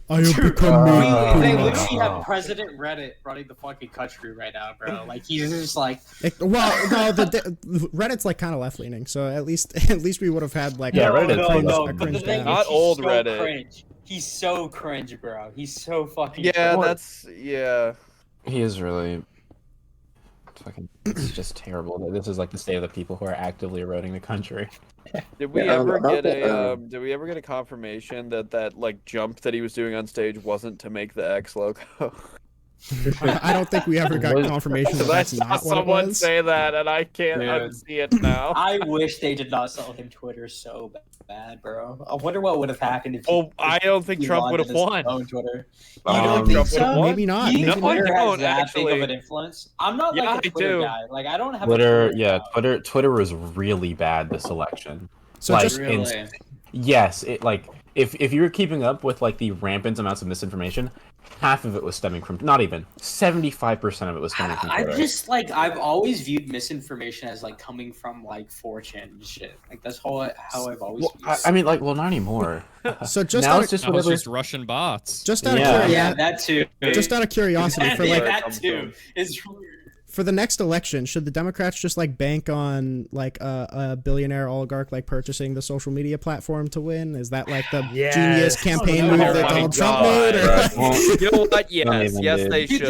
I have become me. Oh. They pretty much. literally have President Reddit running the fucking country right now, bro. Like, he's just like, Well, no, Reddit's like kind of left leaning, so at least we would have had like Yeah, a, Reddit a is cringe, no, a but cringe the thing down. is, Not he's old so Reddit. Cringe. He's so cringe, bro. He's so fucking. Yeah, cringe. that's. He is really. Fucking. It's just terrible. This is like the state of the people who are actively eroding the country. Did we Yeah, ever about get the, a did we ever get a confirmation that like jump that he was doing on stage wasn't to make the X logo? I don't think we ever got confirmation that Because I that's saw not what it someone was. say that, and I can't unsee it now. I wish they did not sell him Twitter so bad, bro. I wonder what would have happened if. Oh, I don't think Trump would have won. Own Twitter. You Um, don't think Trump would've so? won? Maybe not. You Maybe think No, I Twitter don't, has that big actually. of an influence? I'm not Yeah, like a I Twitter do. guy. Like, I don't have Twitter, a Twitter yeah, account. Twitter was really bad this election. So like, just Really? yes, it like if you were keeping up with like the rampant amounts of misinformation, half of it was stemming from not even 75% of it was stemming from I Twitter. just like I've always viewed misinformation as like coming from like 4chan and shit. Like that's how I've always. Well, viewed I mean, like, well, not anymore. So just now out it's of, just That was whatever. just Russian bots. just out of Yeah. yeah, curiosity, that too. just out of curiosity for like that too is. for the next election, should the Democrats just like bank on like a billionaire oligarch like purchasing the social media platform to win? Is that like the genius campaign Oh move my that Donald Trump God. made? Or Right. Well, You know what? Don't Yes, even, yes, dude. they Dude, should.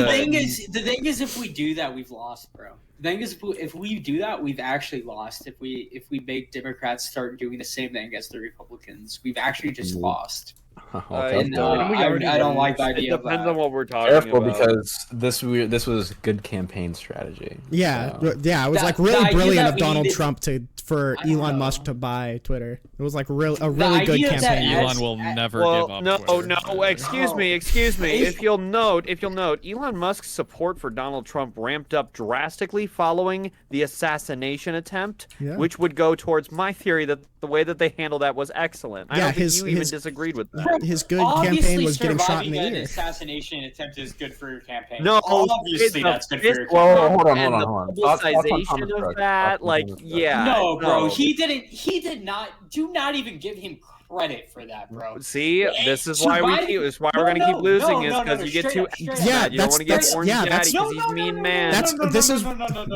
the thing is, if we do that, we've lost, bro. The thing is, if we do that, we've actually lost. If we make Democrats start doing the same thing against the Republicans, we've actually just lost. Okay, And, good. I don't like the idea It of depends that. on what we're talking Careful, about. because this was good campaign strategy. Yeah, So. yeah, it was The- like the really idea brilliant that of we Donald needed- Trump for I don't Elon know. Musk to buy Twitter. It was like a really good idea that campaign. as- Elon will never Well, give up. no, Twitter. no, excuse me. If you'll note, Elon Musk's support for Donald Trump ramped up drastically following the assassination attempt, Yeah. which would go towards my theory that the way that they handled that was excellent. I Yeah, don't think his- you even his- disagreed with that. His good Obviously, campaign was getting shot in surviving the an ear. assassination attempt is good for your campaign. No, obviously it's that's a good for your fist- Whoa, campaign. hold on, and hold the on. Thoughts on publicization Thomas of Cook. that, Thoughts on like, Thomas Cook. yeah. No, bro, no. he did not. Do not even give him credit for that, bro. See, this is Surviving- why this is why No, we're gonna no, keep losing no, is no, because no, you get straight too up, straight up. mad. Yeah, You don't want to get that's- orange yeah, daddy that's- because he's mean man.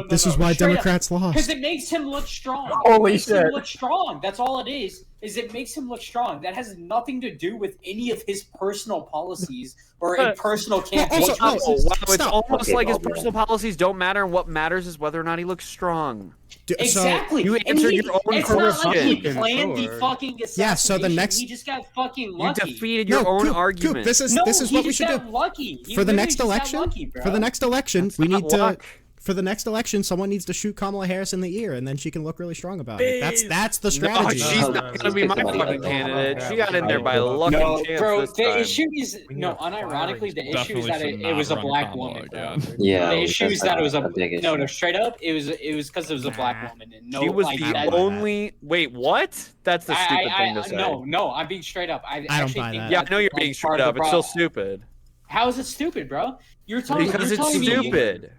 This is why Democrats lost. Because it makes him look strong. Holy it makes him shit. look strong. That's all it is it makes him look strong. That has nothing to do with any of his personal policies or a personal campaign. also- Wow, oh, it's stop. almost Okay, like his well, personal policies don't matter, and what matters is whether or not he looks strong. Exactly. you And answered he- your own It's not like he question. planned the fucking assassination. Yeah, so the next- he just got fucking You lucky. defeated your own Coop, argument. Coop, this is No, this is he what we just should got do lucky. He for the literally next just got election. lucky, bro. For the next election, That's we not need to. luck. For the next election, someone needs to shoot Kamala Harris in the ear, and then she can look really strong about it. That's the No, strategy. she's not gonna be my fucking candidate. She got in there by luck No, and chance bro. this The time. issue is unironically the issue is Definitely that should it was a not run black Kamala woman. Bro. again. Yeah, The issue is that it was a big issue. no, straight up. It was because it was a black woman. And no, She was like, the that- only. Wait, what? That's the stupid thing to say. No, I'm being straight up. I don't actually buy think that. Yeah, I that's, know you're like, being part straight of up. the It's still problem. stupid. How is it stupid, bro? You're telling Because you're it's telling me stupid.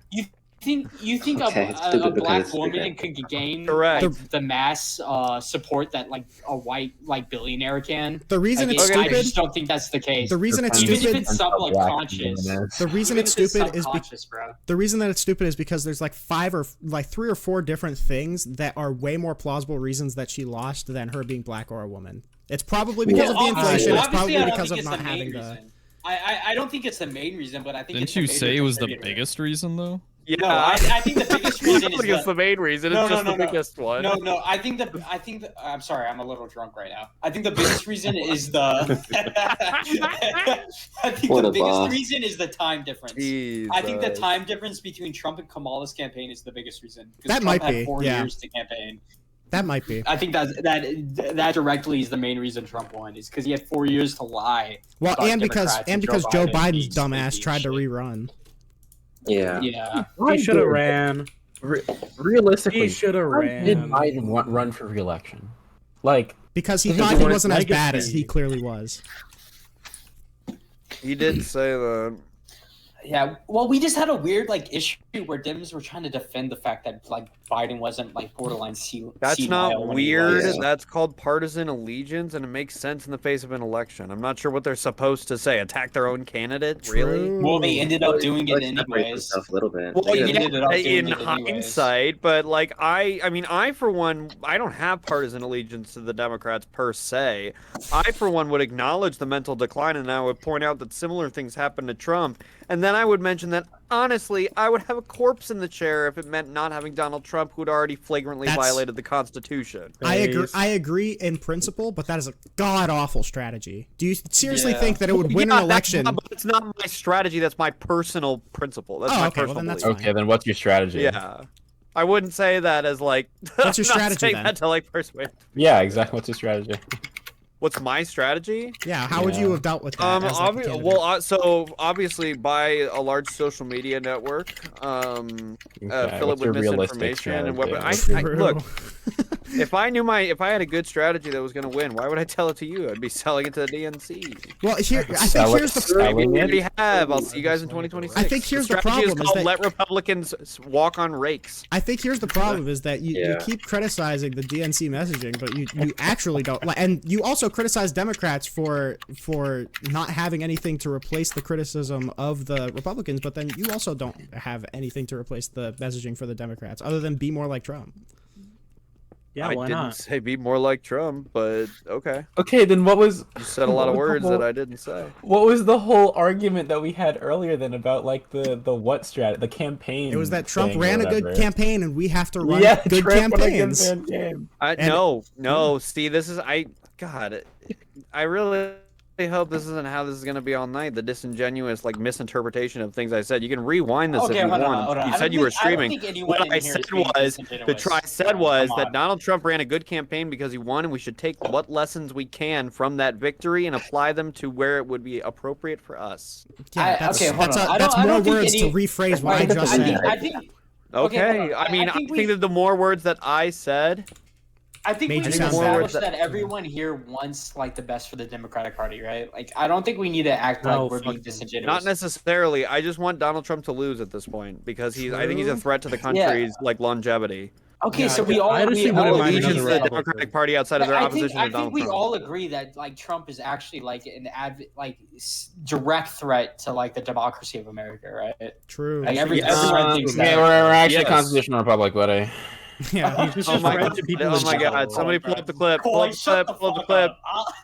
You think a black woman can gain the mass support that like a white billionaire can? The reason it's stupid. I just don't think that's the case. The reason it's even stupid. If it's subconscious. The reason it's stupid is the reason that it's stupid is because there's like 3 or 4 different things that are way more plausible reasons that she lost than her being black or a woman. It's probably because of the inflation. It's probably because of not having the. I don't think it's the main reason, but I think. Didn't you say it was the biggest reason though? Yeah, no, I think the biggest reason is the main reason. It's just the biggest one. No. I think I'm sorry, I'm a little drunk right now. I think the biggest reason is the. I think the biggest reason is the time difference. I think the time difference between Trump and Kamala's campaign is the biggest reason. That Trump might had be 4 years to campaign. That might be. I think that directly is the main reason Trump won, is because he had 4 years to lie. Well, and because Joe Biden's dumbass tried to rerun. Yeah. He should have ran. Realistically, he should have ran. Did Biden run for re-election? Like because he thought he wasn't as bad as he clearly was. He did say that. Yeah, well, we just had a weird issue where Dems were trying to defend the fact that Biden wasn't borderline senile. That's not weird. That's called partisan allegiance, and it makes sense in the face of an election. I'm not sure what they're supposed to say. Attack their own candidate, really? Well, they ended up doing it anyways. A little bit. Well, in hindsight, but I for one, I don't have partisan allegiance to the Democrats per se. I for one would acknowledge the mental decline, and I would point out that similar things happened to Trump. And then I would mention that, honestly, I would have a corpse in the chair if it meant not having Donald Trump, who'd already flagrantly violated the Constitution. I agree in principle, but that is a god-awful strategy. Do you seriously think that it would win an election? It's not my strategy. That's my personal principle. That's my personal then that's belief. Okay, then what's your strategy? Yeah. I wouldn't say that as What's your strategy then? That to persuade. Yeah, exactly. What's your strategy? What's my strategy? Yeah, how would you have dealt with that? So obviously by a large social media network, fill it with misinformation and weapon. Look, if I had a good strategy that was going to win, why would I tell it to you? I'd be selling it to the DNC. Well, I think here's the problem. We have. I'll see you guys in 2026. I think here's the problem is that let Republicans walk on rakes. I think here's the problem is that you keep criticizing the DNC messaging, but you actually don't. And you also criticize Democrats for not having anything to replace the criticism of the Republicans, but then you also don't have anything to replace the messaging for the Democrats other than be more like Trump. Yeah, I didn't say be more like Trump, but okay. Okay, then what was... You said a lot of words that I didn't say. What was the whole argument that we had earlier then about the what strategy, the campaign? It was that Trump ran a good campaign and we have to run good Trump campaigns. No, Steve, this is... God, I really hope this isn't how this is going to be all night. The disingenuous, misinterpretation of things I said. You can rewind this if you want. You said you were streaming. What I said was that Donald Trump ran a good campaign because he won, and we should take what lessons we can from that victory and apply them to where it would be appropriate for us. Yeah, that's more words to rephrase what I just said. I think that the more words that I said... I think we've established that everyone here wants the best for the Democratic Party, right? I don't think we need to act like we're being disingenuous. Not necessarily. I just want Donald Trump to lose at this point because I think he's a threat to the country's longevity. Okay, so we all allegiance to the Democratic Party outside of their opposition to Donald Trump. I think we all agree that Trump is actually an direct threat to the democracy of America, right? True. Everyone thinks that. We're actually a constitutional republic, buddy. Yeah, he's just afraid to people. Oh my God! Somebody pull up the clip. Pull up the clip.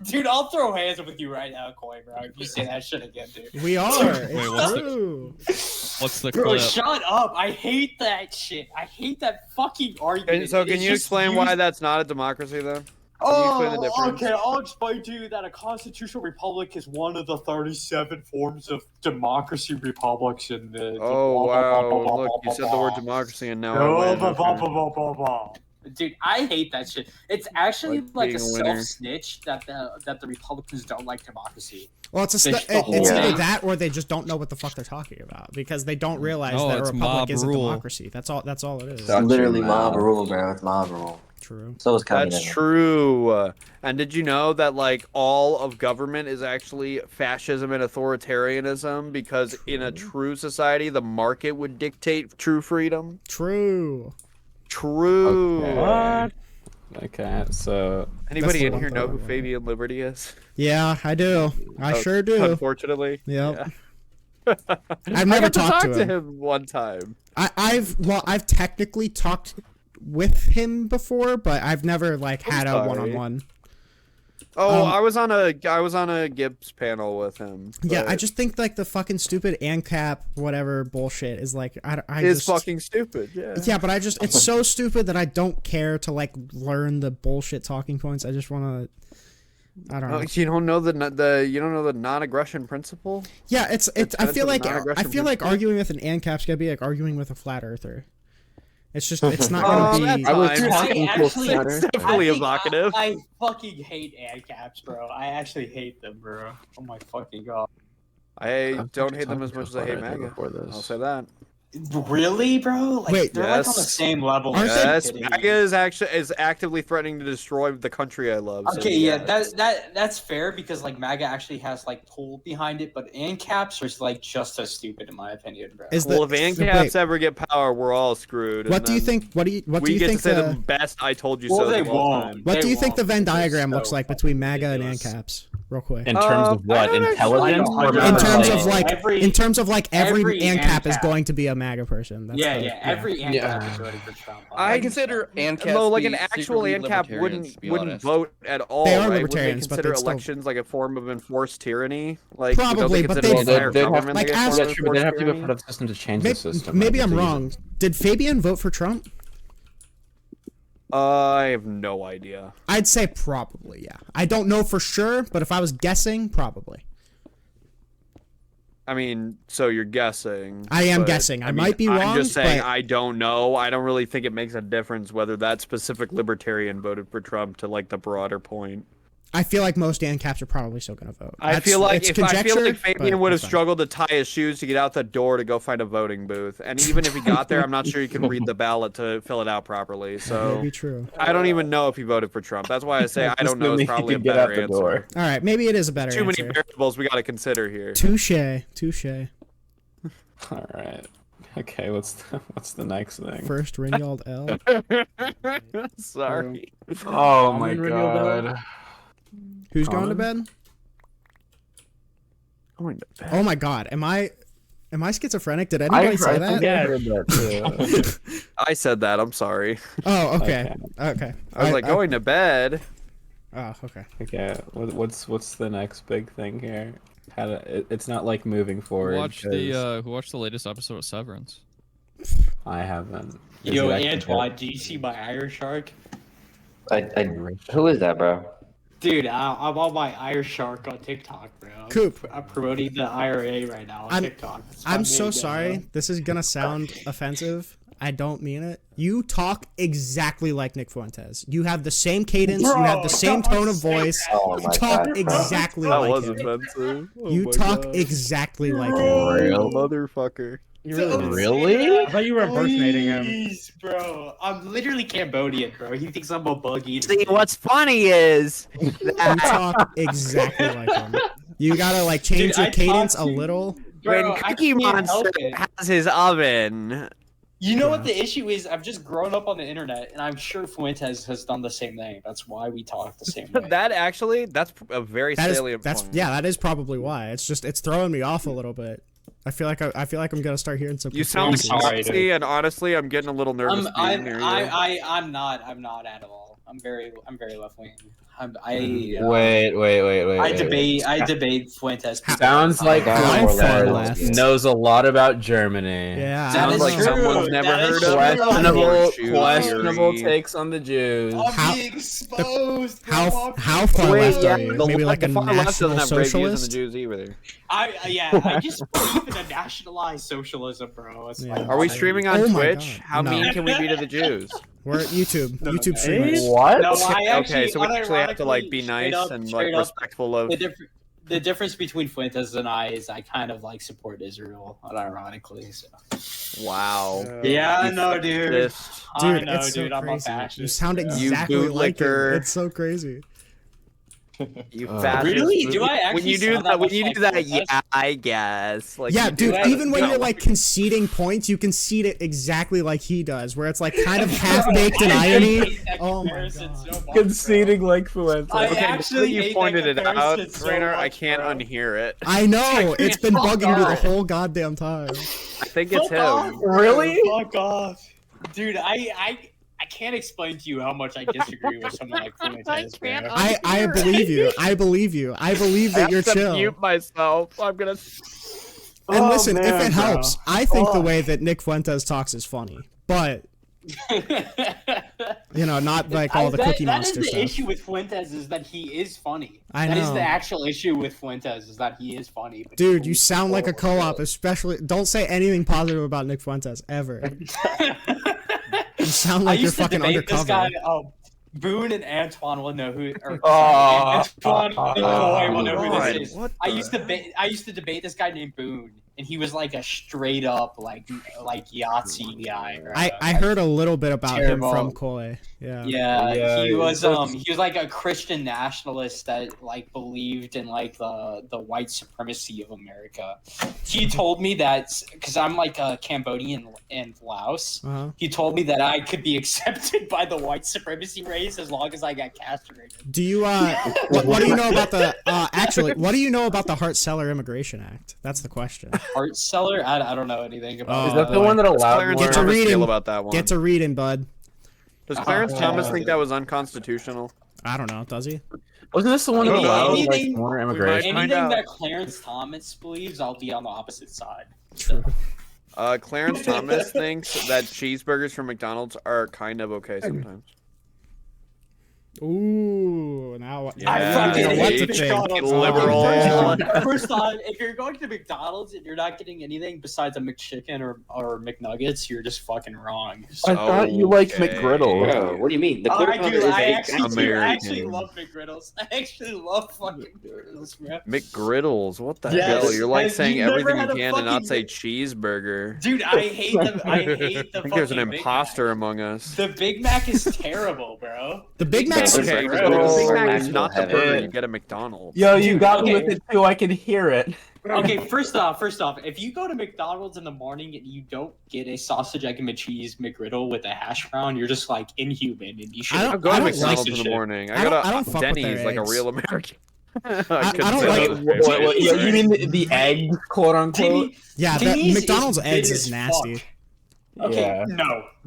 Dude, I'll throw hands with you right now, Coy, bro. If you say that shit again, dude. We are. Wait, what's the clip? Shut up! I hate that shit. I hate that fucking argument. So can you explain why that's not a democracy, though? Okay, I'll explain to you that a constitutional republic is one of the 37 forms of democracy republics in the... wow, look, you said the word democracy and now Dude, I hate that shit. It's actually a self-snitch that the Republicans don't like democracy. Well, it's either that or they just don't know what the fuck they're talking about because they don't realize that a republic is a democracy. That's all it is. It's literally mob rule, bro. It's mob rule. True. So is That's communism. true. And did you know that like all of government is actually fascism and authoritarianism? Because in a true society, the market would dictate true freedom. True. True. Okay. Okay, so Anybody the in one here thing know I who remember. Fabian Liberty is? Yeah, I do. I sure do. Unfortunately. Yep. Yeah. I've never I got to talked talk to him. one time. I've technically talked with him before, but I've never like had a sorry. one-on-one. Oh, I was on a Gibbs panel with him. Yeah, I but just think like the fucking stupid ANCAP whatever bullshit is like I it's just fucking stupid. Yeah. yeah, but it's so stupid that I don't care to like learn the bullshit talking points. I just want to. I don't know. You don't know the non-aggression principle? Yeah, it's. I tenets feel of like non-aggression arguing with an ANCAP's gonna be like arguing with a flat earther. It's just it's not gonna be. I was actually, it's definitely evocative. I fucking hate ANCAPs, bro. I actually hate them, bro. Oh my fucking god. I don't hate them as much as I hate MAGA. I'll say that. Really, bro? Like, Wait, they're like on the same level. Yes, MAGA is actively threatening to destroy the country I love. Okay, so yeah, that's fair because like MAGA actually has like pull behind it, but ANCAPs are like just as stupid in my opinion, bro. Well, if ANCAPs ever get power, we're all screwed. What do you think? What do you we get think? to say the best "I told you Well, so." they won't. What do you think the Venn They're diagram looks so like between MAGA and ANCAPs? Real quick. in terms of what? Intelligence? Or In terms of like- like every ANCAP is ANCAP. going to be a MAGA person. That's every ANCAP is voting for Trump. I consider ANCAPs No, like be an actual secretly ANCAP libertarians, to be wouldn't honest. vote at all. They are right? Wouldn't libertarians, but consider they'd still- elections like a form of enforced tyranny. Like Probably, don't but they consider they'd- the entire they'd have- government like, like a ask- form Yeah, of true, but they'd have enforced to be a tyranny? part of the system to change the system. Maybe I'm That's wrong. Did Fabian vote for Trump? I have no idea. I'd say probably, yeah. I don't know for sure, but if I was guessing, probably. I mean, so you're guessing. I am but, guessing. I mean, might be I'm wrong, just saying but- I don't know. I don't really think it makes a difference whether that specific libertarian voted for Trump to like the broader point. I feel like most ANCAPs are probably still going to vote. I feel like it's Fabian conjecture, would have but it's struggled to tie his shoes to get out the door to go find a voting booth, and even if he got there, I'm not sure he can read the ballot to fill it out properly. fine. That may So be true. I don't even know if he voted for Trump. That's why I say I don't know. Assuming It's probably a he could get out better the answer. door. All right, maybe it is a better Too many answer. variables we got to consider here. Touche. All right. Okay, what's the next thing? First Ringyald L. Sorry. Oh my god. Who's going to bed? Going to bed. Oh my god, am I schizophrenic? Did anybody say that? I heard that too. I said that. I'm sorry. Oh, okay. Okay. I was like going to bed. Oh, okay. Okay, what's the next big thing here? It's not like moving forward. Who watched the latest episode of Severance? I haven't. Is Yo, it actually Antoine, good? do you see my Irish Shark? Who is that, bro? Dude, I'm on my Irish Shark on TikTok, bro. Coop. I'm promoting the IRA right now on TikTok. It's my I'm so main sorry. bro. This is gonna sound offensive. I don't mean it. You talk exactly like Nick Fuentes. You have the same cadence. You have the same tone of voice. Oh You my talk God, bro. exactly That like was him. offensive. Oh You my talk God. exactly like him. Real motherfucker. Really? I thought you were impersonating him. Please, bro. I'm literally Cambodian, bro. He thinks I'm a bug eater. See, what's funny is You talk exactly like him. You gotta like change Dude, your I cadence talk a to- little. Bro, when I Cookie can't help Monster it. has his oven. You know what the issue is? I've just grown up on the internet, and I'm sure Fuentes has done the same thing. That's why we talk the same way. That's a very salient point. That is probably why. It's throwing me off a little bit. I feel like I'm gonna start hearing some. You sound conspiracies. classy, and honestly, I'm getting a little nervous being near you. I'm not at all. I'm very left wing. Wait. I debate Fuentes. Sounds like How far Fuentes left? knows a lot about Germany. Yeah. That Sounds is like true. someone's never That heard is of true. Questionable takes on the Jews. How- being exposed. How far left are you? Maybe like a the far left national doesn't have great views on the socialist. Jews either. I just believe in a nationalized socialism, bro. It's like, Are we streaming on Oh my Twitch? God. How No. mean can we be to the Jews? We're at YouTube. No, YouTube no. streamers. What? No, I actually, Okay, so we actually have to like be unironically, nice straight up- and like straight up, respectful of. the difference between Fuentes and I is I kind of like support Israel, unironically. So. Wow. Yeah, I know, dude. This- Dude, know, it's so dude, I'm a crazy. fascist, You sound bro. exactly You like him. bootlicker. It's so crazy. You fascist. Really? Do I actually When you do sound that, that when much you like do that, Fuentes? yeah, I guess. Like, Yeah, you dude, do even when that. you're like conceding points, you concede it exactly like he does, where it's like kind of half-baked in I irony. hate that Oh my comparison god. so much, bro. Conceding like Fuentes. I Okay, actually you hate pointed that it out, comparison so Rainer. I much, can't bro. unhear it. I know, it's been Fuck bugging me the off. whole goddamn time. I think it's Fuck off, him. bro. Really? Fuck off. Dude, I can't explain to you how much I disagree with someone like Fuentes, bro. I believe you. I believe you. I believe that you're I have to chill. mute myself. I'm gonna. And Oh, listen, if man, it bro. helps, I think the way that Nick Fuentes talks is funny. But, you know, not like all the Cookie Monster That is the stuff. issue with Fuentes is that he is funny. I That is know. the actual issue with Fuentes is that he is funny. But Dude, he you sound like a co-op, especially. Don't say anything positive about Nick Fuentes, ever. You sound like you're fucking This guy, undercover. Boone and Antoine will know who. Or, Oh. Antoine and Coy will know who God, this is. what I the- used to debate this guy named Boone, and he was like a straight up like Yahtzee guy. Bro. I heard a little bit about Terrible. him from Koi. Yeah. Yeah, he was it's- he was like a Christian nationalist that like believed in like the white supremacy of America. He told me that because I'm like a Cambodian and Laos. Uh-huh. He told me that I could be accepted by the white supremacy race as long as I got castrated. Do you what do you know about the actually what do you know about the Hart-Celler Immigration Act? That's the question. Art seller? I don't know anything about. Oh, Is that the boy. one that allowed Clarence Get to Thomas reading. feel about that one? Get to reading, bud. Does Clarence Oh, Thomas yeah. think that was unconstitutional? I don't know, does he? Wasn't this the one that Anything- allowed like anything- foreign might immigration? find Anything out. that Clarence Thomas believes, I'll be on the opposite side. True. Clarence Thomas thinks that cheeseburgers from McDonald's are kind of okay sometimes. Ooh, now I Yeah, fucking know what hate to think. McDonald's. Liberal. First off, if you're going to McDonald's and you're not getting anything besides a McChicken or McNuggets, you're just fucking wrong. I thought you liked Okay. McGriddle. Bro, what do you mean? The I Quarter do. Pounder is I a actually American. love McGriddles. I actually love fucking McGriddles, bro. McGriddles, what the Yes, hell? You're like and saying you never everything had you a can and not fucking say Mc- cheeseburger. Dude, I hate the. I hate the. I think there's an fucking Big imposter Mac. among us. The Big Mac is terrible, bro. The Big Mac's Mac's Okay, gross. the Big Mac Mac is will not the have burger it. you get at McDonald's. Yo, you Dude, got me okay. with it too. I can hear it. Okay, first off, if you go to McDonald's in the morning and you don't get a sausage, egg, and cheese McGriddle with a hash brown, you're just like inhuman, and you should. I I don't- go to like McDonald's this in the shit. morning. I I go don't- I to don't fuck with their Denny's like a eggs. real American. I couldn't don't say like- that was What, fair. you mean the eggs, quote unquote? Yeah, Denny's the McDonald's is eggs big is as nasty. fuck. Okay, Yeah.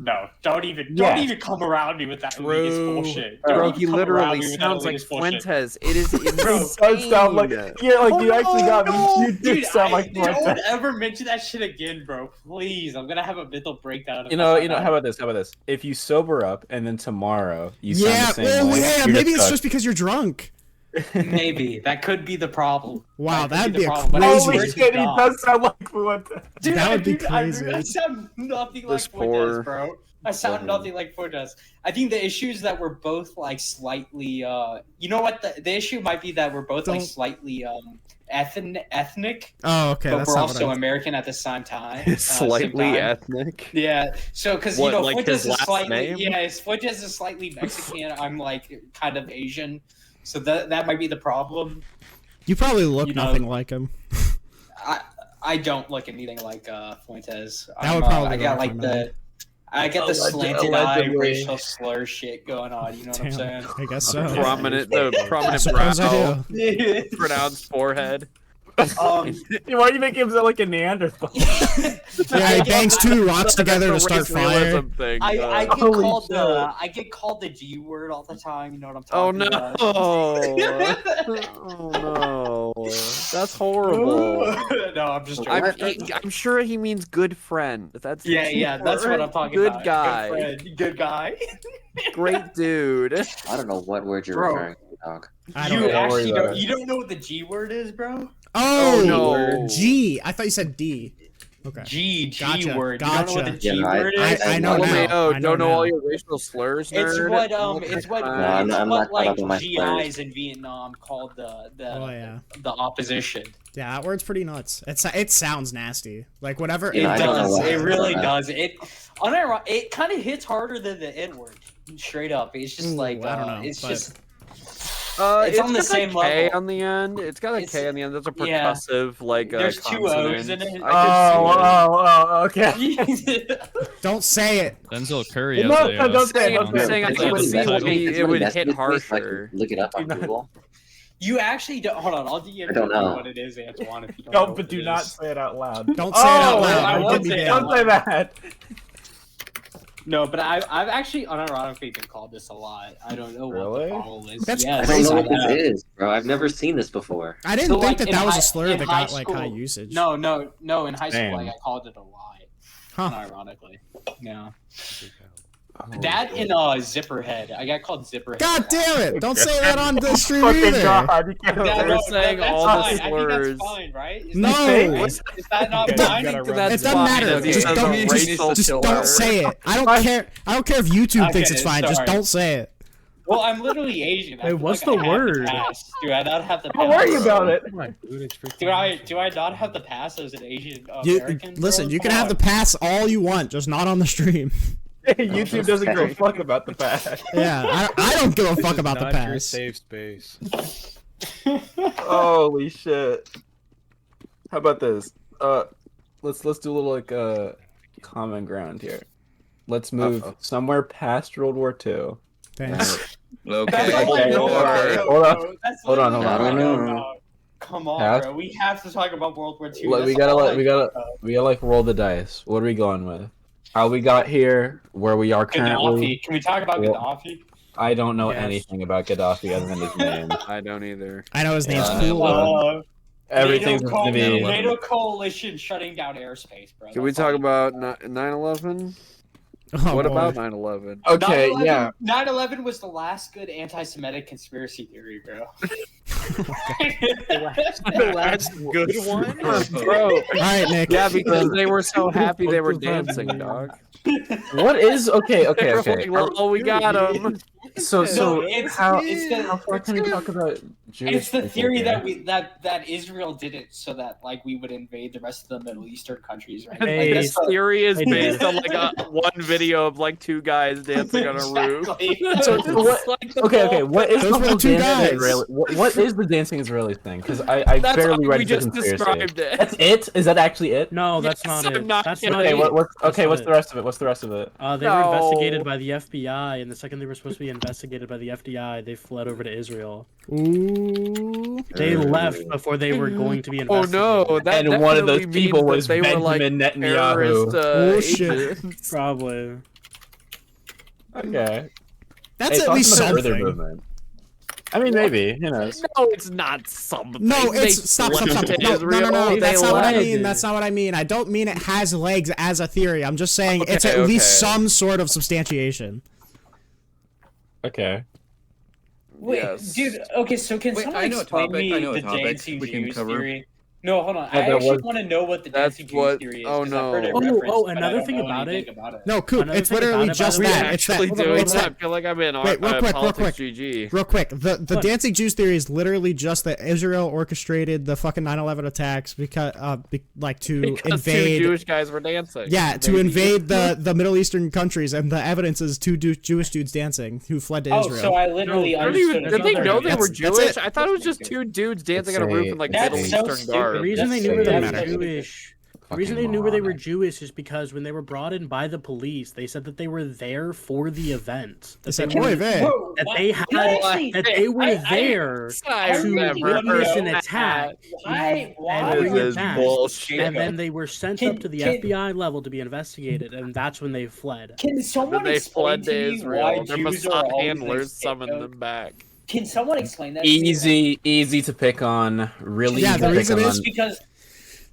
no, don't even Yeah. come around me with that True. elitist bullshit. Bro, Don't he even come around literally me with that sounds like elitist bullshit. Fuentes. It is It insane. does sound like yeah, like you actually got me. You do Dude, sound like don't Fuentes. ever mention that shit again, bro. Please, I'm gonna have a mental breakdown. if You I know, find out. how about this? How about this? If you sober up and then tomorrow you sound Yeah, the same well, way, yeah, you're maybe it's stuck. just because you're drunk. Maybe that could be the problem. Wow, That that'd could be the a problem, but I crazy- swear Holy to shit, he God. does sound like Fuentes. Dude, That would be dude, crazy. I sound nothing like This Fuentes, poor- bro. I sound nothing like Fuentes. I think the issue is that we're both like slightly. You know what? The issue might be that we're both like Don't- slightly ethnic, Oh, okay, but that's we're not also what I... American at the same time. Slightly same time. ethnic. Yeah, so because you What, know like Fuentes his is last slightly name? Fuentes is slightly Mexican. I'm like kind of Asian, so that might be the problem. You probably look You know- nothing like him. I don't look anything like Fuentes. That would I'm, probably I be got what like I'm the I got the slanted allegedly. eye racial slur shit going on. You know what I'm Damn, saying? I guess so. The prominent I suppose I brow, do. pronounced forehead. Why do you make him sound like a Neanderthal? Yeah, he bangs two rocks together to start fire. I get Holy called shit. I get called the G word all the time. You know what I'm Oh talking no! about? Oh no! That's horrible. No, I'm just joking. I'm sure he means good friend. That's the key Yeah, that's what word. I'm talking Good about. guy. Good friend. Good guy. Great dude. I don't know what word you're Bro. referring to, dog. I don't You know. actually worry about don't. it. You don't know what the G word is, bro? Oh, no. G. I thought you said D. Okay. G Gotcha, word. You don't know what the gotcha. G Yeah, word is? I know now. LMAO, I know don't know now. all your racial slurs, It's nerd. what it's what No, I'm not caught like up on my GIs in Vietnam called the Oh yeah. the opposition. Yeah, that word's pretty nuts. It sounds nasty. Like whatever. Yeah, It I don't know does. why. It really does. It kind of hits harder than the N word. Straight up. It's just Ooh, like I don't know, it's but- just It's on the got a same K level. on the end. It's got a It's- K on the end. That's a yeah. percussive, like There's two O's consonant. in it. I okay. Don't say it. Denzel Curry No, has a, don't say it, I'm don't saying I Can can somebody see message why me? Can it somebody would message hit me so I can harsher. look it up on Google. You actually don't. Hold on, I'll DM I don't you know. what it is, Antoine. If you don't No, know but what do it not is. say it out loud. Don't say it out Oh, loud. I Don't won't get me say it banned. out Don't say that. No, but I've actually unironically been called this a lot. I don't know what Really? the problem is. That's yes, I don't know what I have. this is, bro. I've never seen this before. I didn't So, think like, that in that was a high- slur in that high got like school- high usage. No. In high school, Damn. like, I called it a lie. Huh. Unironically, yeah. That in Zipperhead, I got called Zipperhead. God damn it! Don't say that on the stream Fucking either. God, you can't. Yeah, We're no, saying that's all fine. the I think slurs. that's fine, right? Is No. that, is that not It fine? doesn't- That's it doesn't fine. matter. Okay, Just that's a don't. racial Just slur. don't say it. I don't care. I don't care if YouTube thinks Okay, it's fine. Just sorry. don't say it. Well, I'm literally Asian. I Wait, feel what's like the I have word? pass. Do I not have the pass? Don't worry about it. Come on, dude, it's freaking Do I not have the pass as an Asian You American? listen. bro? You can Come have the on. pass all you want, just not on the stream. YouTube doesn't give a fuck about the past. Yeah, I don't give a This fuck is about the not your pass. safe space. Holy shit. How about this? Let's do a little like common ground here. Let's move somewhere past World War II. Thanks. Okay. That's all I Okay, know okay, about, hold on. bro. That's Hold on, literally hold all on. I know I don't know. about. Come on, Pass. bro. We have to talk about World War II. We That's gotta all like I we know gotta like roll the dice. What are we going with? How we got here, where we are about. currently. Gaddafi. Can we talk about Well, Gaddafi? I don't know Yes. anything about Gaddafi other than his name. I don't either. I know his name's Yeah. cool. Everything's NATO, gonna be. NATO coalition shutting down airspace, bro. Can we That's all talk you- about 9/11? Oh, What boy. about 9/11? Okay, 9/11 yeah. 9/11 was the last good anti-Semitic conspiracy theory, bro. The last good one? Bro, All right, Nick. yeah, because they were so happy they were What the fuck, dancing, man? dog. What is okay? They were Okay. like, "Oh, we got him." So it's how the- how far can we talk about Jewish It's the people theory here? that Israel did it so that like we would invade the rest of the Middle Eastern countries, right? Hey, Like, This that's the- theory is Hey, based dude. on like one video of like two guys dancing on a roof. Exactly. So It's what- like the Okay, whole- what is Those the were whole the two dancing guys. Israeli? What is the dancing Israeli thing? Because I That's barely how read we the just conspiracy. described it. That's it? Is that actually it? No, that's Yes, not I'm it. not That's kidding. not Okay, it. what's not the it. rest of it? What's the rest of it? They were No. investigated by the FBI, and the second they were supposed to be investigated by the FBI, they fled over to Israel. Ooh. They left before they were going to be Oh investigated. no! That And one of those definitely people means was that they were like Benjamin terrorist Netanyahu. Oh, shit. agents. Probably. Okay. That's Hey, at least talking about the something. movement. I mean, maybe. Who knows? No, it's not something. No, They it's stop. fled No, to no, Israel, no. they That's not what I left. mean. That's not what I mean. I don't mean it has legs as a theory. I'm just saying it's Okay, at least okay. some sort of substantiation. Okay. Wait, Yes. dude. Okay, so can Wait, someone I know a explain topic, me I know a the topic dancing we can Jews cover. theory? No, hold on. Yeah, I that actually was- want to know what the That's dancing what- Jews theory is. oh, 'cause I've heard it no. referenced, Oh, but I another don't thing know about anything it. about it. No, Coop. Another It's thing literally about it, just by the way, that. It's that. Actually doing It's that. that. I feel like I'm in Wait, real quick, real politics quick. GG. Real quick, the What? dancing Jews theory is literally just that Israel orchestrated the fucking 9/11 attacks because, to Because two invade. Jewish guys were dancing. Yeah, to Maybe. invade the Middle Eastern countries, and the evidence is two Jewish dudes dancing who fled to Oh, Israel. so I literally No, understood. Did they know they That's- were that's Jewish? it. I thought it was just two dudes dancing on a roof in like That's Middle so Eastern stupid. garb. The reason That's they knew so they were matter. Jewish. The reason they knew where they were Jewish is because when they were brought in by the police, they said that they were there for the event. They That said, they were, "Oy vey." Whoa, that what? they Can I had actually- that they were I- there I've to never witness heard an that. attack. Why? And This bring is it back. bullshit. And then they were sent Can- up to the can- FBI level to be investigated, and that's when they fled. Can Then someone they explain fled to to me Israel. why Their Jews are Mossad always handlers a summoned scapegoat? them back. Can someone explain that? to me? Easy to pick on. Really Yeah, easy the to pick reason on. is- Because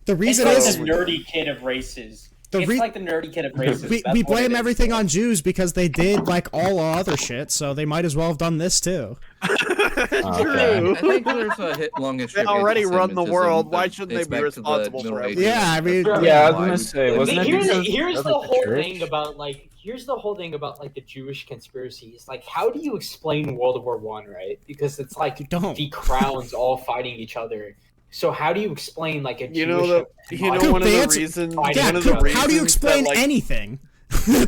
The it's reason like is the nerdy kid of races. The It's re- like the nerdy kid of races. we That's what blame it is. everything on Jews because they did like all other shit, so they might as well have done this too. I think there's a long history. They already run the world. Why that shouldn't they dates be back to the responsible Middle for Ages. everything? Yeah, I mean, Yeah, I was gonna say, wasn't it because Here's of the whole church? thing about the Jewish conspiracy is like, how do you explain World War I, right? Because it's like the crowns all fighting each other. So how do you explain like a Dude, one of the reasons. How do you explain anything?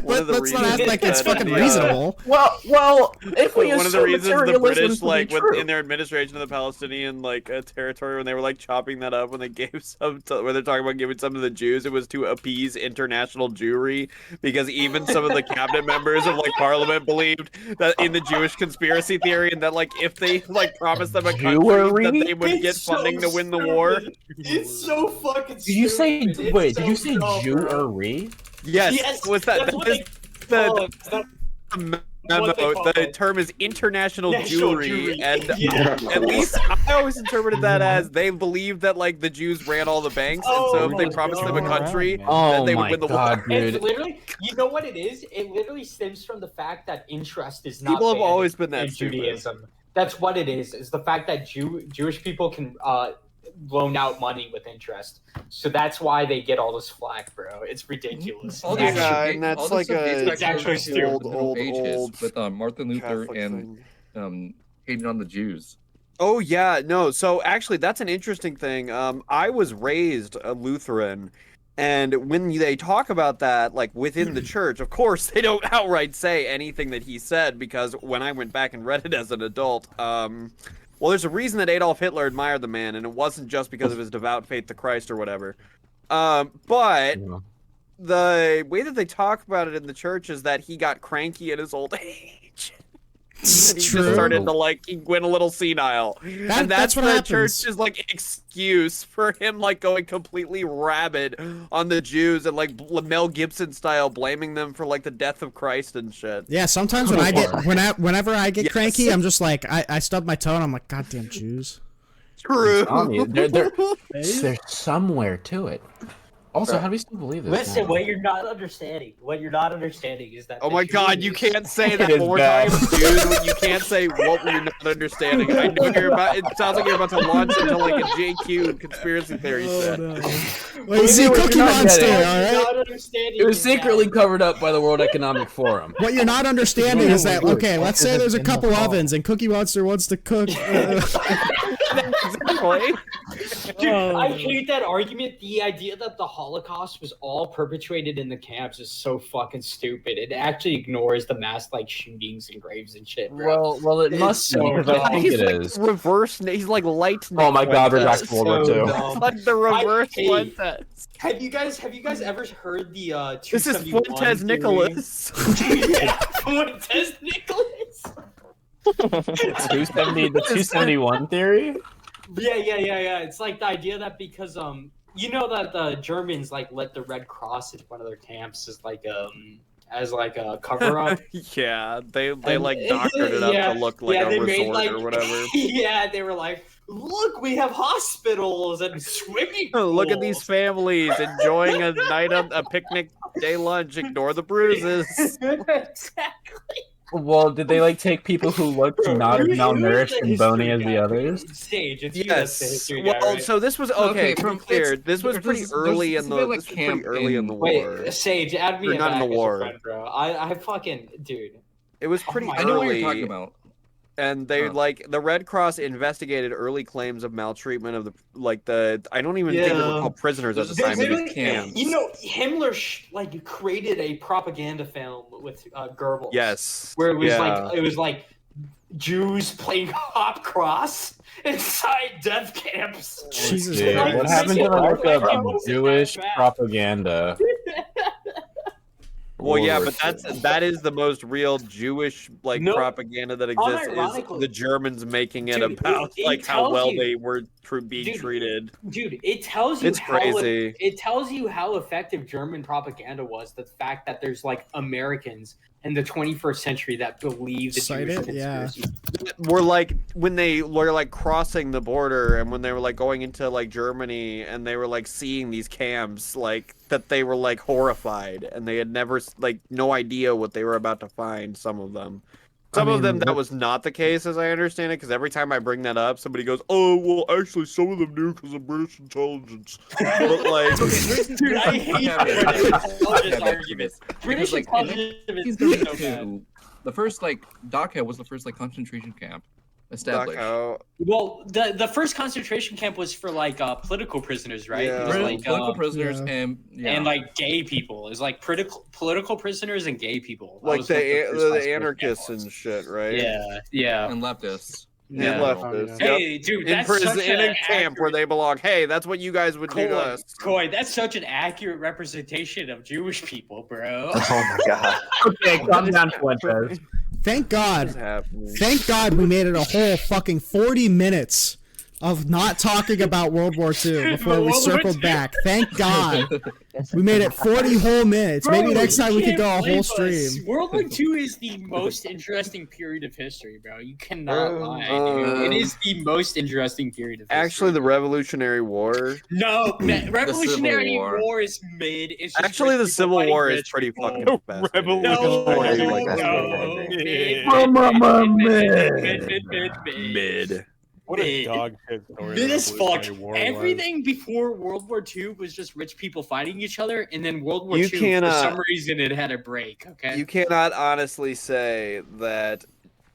Let's not act like it's fucking reasonable. Well, if we one of the assume reasons the materialism British, to be like, true. in their administration of the Palestinian, like, territory, when they were, like, chopping that up, when they gave some, when they're talking about giving some to the Jews, it was to appease international Jewry, because even some of the cabinet members of, like, Parliament believed that in the Jewish conspiracy theory, and that, like, if they, like, promised them a country, that they would get funding to win the war. It's so fucking Did you say wait? Did you say Jewry? Yes, was that that's what they call it. memo? The term is international Jewry, and at least I always interpreted that as they believed that like the Jews ran all the banks, and so if they promised them a country, then they would win the war. It's literally, you know what it is? It literally stems from the fact that interest is not. People have banned always been that in stupid. Judaism. That's what it is the fact that Jewish people can loan out money with interest. So that's why they get all this flack, bro. It's ridiculous. And that's like it's actually stupid. old with Martin Luther and hating on the Jews. Oh yeah, no. So actually, that's an interesting thing. I was raised a Lutheran, and when they talk about that, like within the church, of course they don't outright say anything that he said, because when I went back and read it as an adult, well, there's a reason that Adolf Hitler admired the man, and it wasn't just because of his devout faith to Christ or whatever. But the way that they talk about it in the church is that he got cranky at his old age. And he just started to like, he went a little senile. And that's what the happens. church's like excuse for him like going completely rabid on the Jews and like Mel Gibson style blaming them for like the death of Christ and shit. Yeah, sometimes when whenever I get cranky, I'm just like I stub my toe and I'm like, goddamn Jews. True. There's somewhere to it. Also, how do we still believe this? Listen, now? what you're not understanding is that. Oh my God! You can't say that is one more bad. time, dude. You can't say what you're not understanding. I know you're about. It sounds like you're about to launch into like a JQ conspiracy theory set. Well, you see, Cookie Monster, all right? It was secretly covered up by the World Economic Forum. What you're not understanding is that, okay, let's say there's a couple ovens and Cookie Monster wants to cook. Exactly. Dude, I hate that argument. The idea that the Holocaust was all perpetrated in the camps is so fucking stupid. It actually ignores the mass like shootings and graves and shit, bro. Well, it must be, because I think it is. Reverse. He's like light. Oh my God, we're back to World War II. It's like the reverse Fuentes. Have you guys ever heard the This is 271 Fuentes theory? Nicholas. Yeah, Fuentes Nicholas. 270, the 271 theory? Yeah. It's like the idea that because you know that the Germans like let the Red Cross in one of their camps as like a cover up. Yeah, they like doctored it up to look like a resort or whatever. Yeah, they were like, look, we have hospitals and swimming pools. Look at these families enjoying a night of a picnic day lunch. Ignore the bruises. Exactly. Well, did they like take people who looked not as malnourished and bony as the others? Sage, it's Yes. Well, so this was okay. To be clear, this was pretty early in the war. Wait, Sage, add me not in the war, friend, bro. I fucking dude. It was pretty early. I know what you're talking about. And they like the Red Cross investigated early claims of maltreatment of the I don't even think they were called prisoners at the time. It was camps. You know, Himmler created a propaganda film with Goebbels. Yes. Where it was like Jews playing hop cross inside death camps. Jesus. Dude, what happened to the Jewish propaganda? Well, yeah, but that is the most real Jewish propaganda that exists. Is the Germans making it about like how well they were being treated. Dude, it tells you it's crazy. It tells you how effective German propaganda was. The fact that there's like Americans in the 21st century that believe the Jewish conspiracy. Were like when they were like crossing the border and when they were like going into like Germany and they were like seeing these camps, like that they were like horrified and they had never like no idea what they were about to find, some of them. Some of them that was not the case, as I understand it, because every time I bring that up, somebody goes, "Oh, well, actually, some of them knew because of British intelligence." But like, dude, I hate British intelligence arguments. British intelligence is so bad. The first Dachau was the first concentration camp established. Well, the first concentration camp was for political prisoners, right? Yeah. It was, Political prisoners and gay people. It's like political prisoners and gay people. Like the anarchists and shit, right? Yeah. And leftists. And leftists. Hey, dude, in that's prison, such in an a camp where they belong. Hey, that's what you guys would do to us. Coy, that's such an accurate representation of Jewish people, bro. Oh my god. Okay, calm down, Fuentes. Thank God. Thank God we made it a whole fucking 40 minutes of not talking about World War II before we circled back. Thank God. We made it 40 whole minutes. Bro, maybe next time we could go a whole blame us. stream. World War II is the most interesting period of history, bro. You cannot lie, dude. It is the most interesting period of history. Actually, the Revolutionary War. No, Revolutionary War is mid. It's just actually, the Civil War is pretty fucking best. Mid. What a dog shit story. Mid as fuck. War Everything before World War II was just rich people fighting each other, and then World War You II, cannot- for some reason, it had a break. Okay. You cannot honestly say that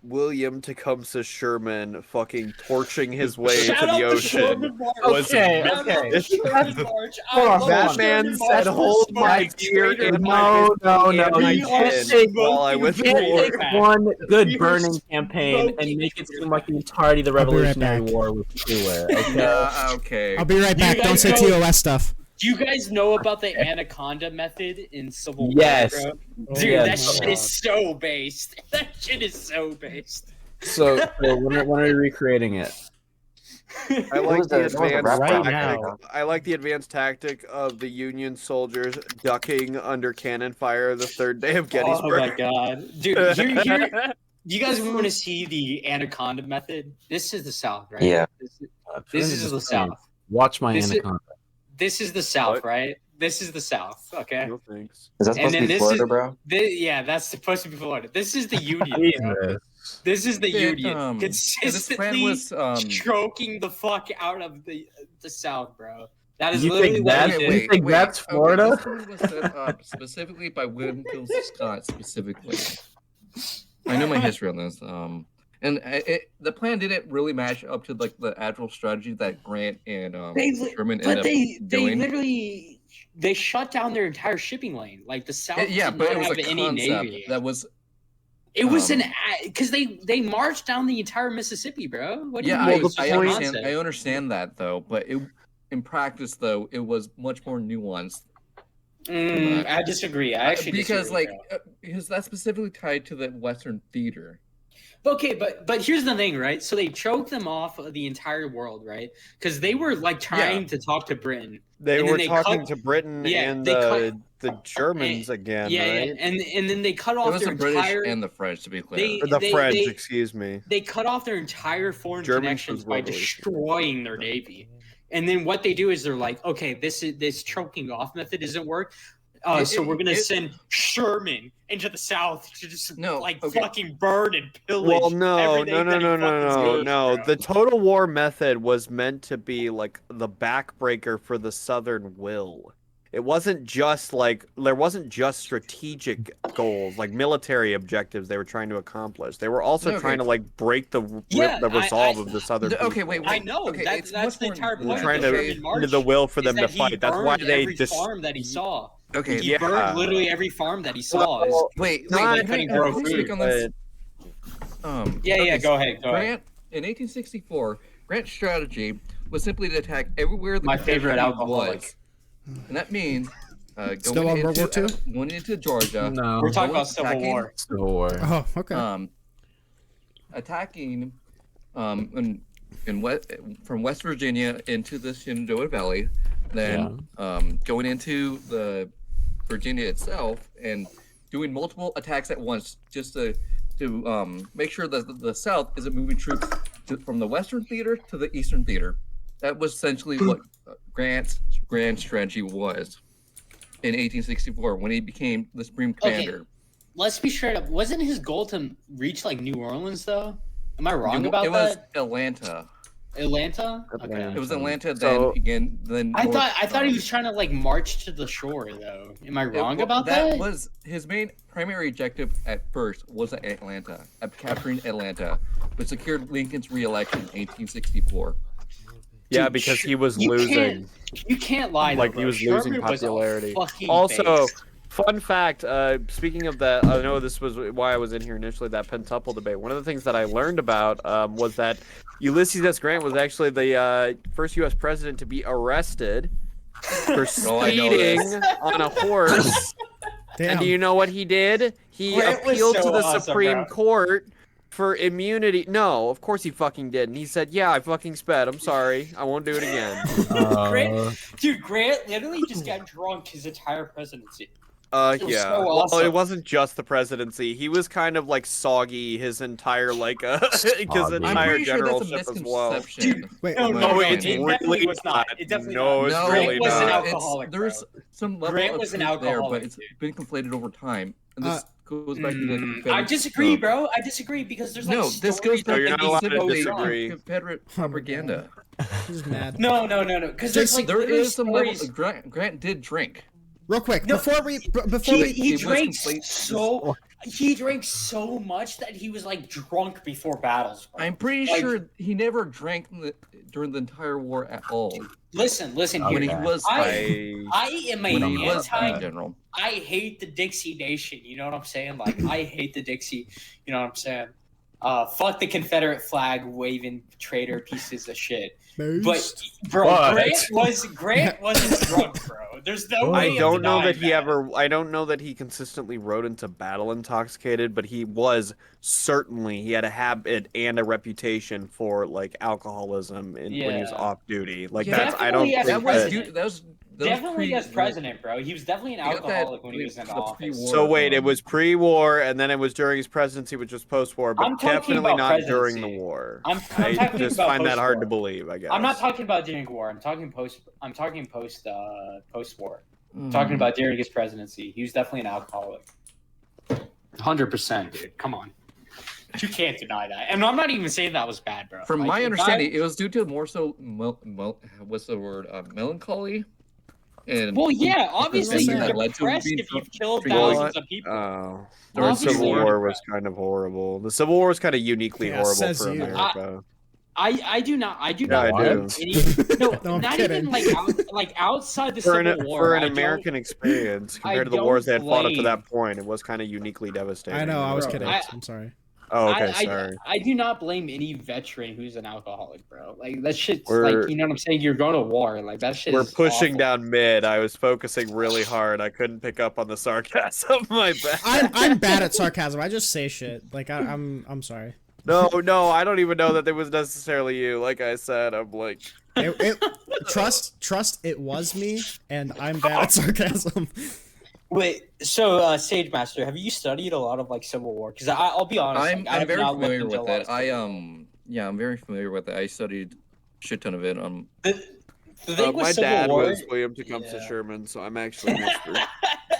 William Tecumseh Sherman fucking torching his way Shout to out the ocean. Sherman March. Okay, Shout out okay. the Sherman March. Hold on, That man said, "Hold my beer in my No. my You chin can't while I went to war." take one good We were burning campaign and make it seem like the entirety of the I'll be right Revolutionary back. War was everywhere. Okay. Okay. I'll be right back. Don't say TOS stuff. Do you guys know about the Anaconda method in Civil War? Yes. Bro? Dude, Yes. that shit is so based. That shit is so based. So when are we recreating it? I like the advanced right tactic. I like the advanced tactic of the Union soldiers ducking under cannon fire the third day of Gettysburg. Oh my god, dude! Here, you guys want to see the Anaconda method? This is the South, right? Yeah. This is the South. Watch my This is- anaconda. This is the South, What? right? This is the South. Okay. No thanks. Is that And supposed to then be this Florida, is- bro? Yeah, that's supposed to be Florida. This is the Union. bro. This is the Union This consistently plan was choking the fuck out of the South, bro. That is You literally think what that's- he you did. think that's Florida? This plan was set up specifically by William Scott specifically. I know my history on this. And the plan didn't really match up to the actual strategy that Grant and Sherman ended up they doing. literally they shut down their entire shipping lane. Like the South Yeah, did but it not was have a any concept navy. that was. It was because they marched down the entire Mississippi, bro. What do Yeah, you mean? I It's a understand. concept. I understand that though, but in practice though, it was much more nuanced. I disagree. I actually because disagree, bro. because that's specifically tied to the Western theater. Okay, but here's the thing, right? So they choked them off of the entire world, right? Because they were trying to talk to Britain. They And were then they talking cut- to Britain Yeah, and they the Germans again, Yeah, right? and then they cut It off was their the British entire. and the French, to be clear. Or the French, they- excuse me. They cut off their entire foreign Germans connections was by globally. destroying their navy. And then what they do is they're like, okay, this choking off method doesn't work. So we're gonna send Sherman into the South to just fucking burn and pillage. Well, no. everything that he fucking sees, bro. The total war method was meant to be like the backbreaker for the Southern will. It wasn't just there wasn't just strategic goals, like military objectives they were trying to accomplish. They were also trying to break the resolve of the Southern people. Okay, wait. I know it's that's the much entire They're point. trying of the to Sherman March the will for is them to that he fight. That's why burned they every farm that he saw. Okay, He burned literally every farm that he saw. Wait, not can grow I food, speak on this? Yeah, go ahead. Grant, in 1864, Grant's strategy was simply to attack everywhere the My favorite Confederate alcoholic. was. And that means Still on World War II? Going into Georgia. No. We're talking about attacking- Civil War. Civil War. Oh, okay. Attacking from West Virginia into the Shenandoah Valley, then going into the Virginia itself and doing multiple attacks at once just to make sure that the South isn't moving troops from the Western theater to the Eastern theater. That was essentially what Grant's grand strategy was in 1864 when he became the Supreme Commander. let's be straight up. Wasn't his goal to reach like New Orleans though? Am I wrong about that? It was Atlanta. Atlanta? Okay. It was Atlanta. Then I thought he was trying to like march to the shore though. Am I wrong about that? That was his main primary objective at first was at Atlanta, at capturing Atlanta, but secured Lincoln's re-election in 1864. Yeah, because he was losing. You can't lie. Like he was losing popularity. Also, fun fact. Speaking of that, I know this was why I was in here initially. That pentuple debate. One of the things that I learned about was that Ulysses S. Grant was actually the first U.S. president to be arrested for speeding on a horse. Damn. And do you know what he did? He appealed to the Supreme Court for immunity. No, of course he fucking did. And he said, yeah, I fucking sped. I'm sorry. I won't do it again. Grant literally just got drunk his entire presidency. Yeah. So awesome. Well, it wasn't just the presidency. He was kind of like soggy his entire his entire generalship as well. Dude, wait, no, it definitely was not. It definitely it's really Grant was an not. alcoholic. There's some level Grant of was an truth there, alcoholic, but it's been conflated over time. And this goes back to the Confederate I disagree, bro. I disagree because there's like this goes back you're to not allowed to the disagree. Confederate propaganda. He's mad. No. Because there's like there is some level. stories. Grant did drink. Real quick, No, he drank so much that he was like drunk before battles. Bro. I'm pretty sure he never drank during the entire war at all. Listen here. When he was, I am a general. I hate the Dixie Nation. You know what I'm saying? Like I hate the Dixie. You know what I'm saying? Fuck the Confederate flag waving traitor pieces of shit. But bro, Grant wasn't drunk, bro. There's no way. I don't know that he consistently rode into battle intoxicated, but he had a habit and a reputation for like alcoholism when he was off duty. Like definitely as president, bro. He was definitely an alcoholic when he was in office. So wait, it was pre-war, and then it was during his presidency, which was post-war, but definitely not during the war. I just find that hard to believe. I guess I'm not talking about during war. I'm talking post. I'm talking post-war. I'm talking about during his presidency. He was definitely an alcoholic. 100%, dude. Come on. You can't deny that. And I'm not even saying that was bad, bro. From my understanding, it was due to more so what's the word? Melancholy. And yeah, obviously you're depressed if you've killed thousands of people. The Civil War was kind of horrible. The Civil War was kind of uniquely horrible for America. I do not. I do. Not even like outside the Civil War. For an American experience compared to the wars they had fought up to that point, it was kind of uniquely devastating. I know. I was kidding. I'm sorry. Oh, okay, sorry. I do not blame any veteran who's an alcoholic, bro. Like that shit's like, you know what I'm saying? You're going to war, like that shit. We're is pushing awful. down mid. I was focusing really hard. I couldn't pick up on the sarcasm. My bad. I'm bad at sarcasm. I just say shit. Like I'm sorry. No, I don't even know that it was necessarily you. Like I said, I'm like, trust. It was me, and I'm bad at sarcasm. Wait, so Sage Master, have you studied a lot of like Civil War? Because I'll be honest, I'm very familiar with it. I'm very familiar with it. I studied a shit ton of it. The thing with my Civil dad War, was William Tecumseh Sherman, so I'm actually an expert.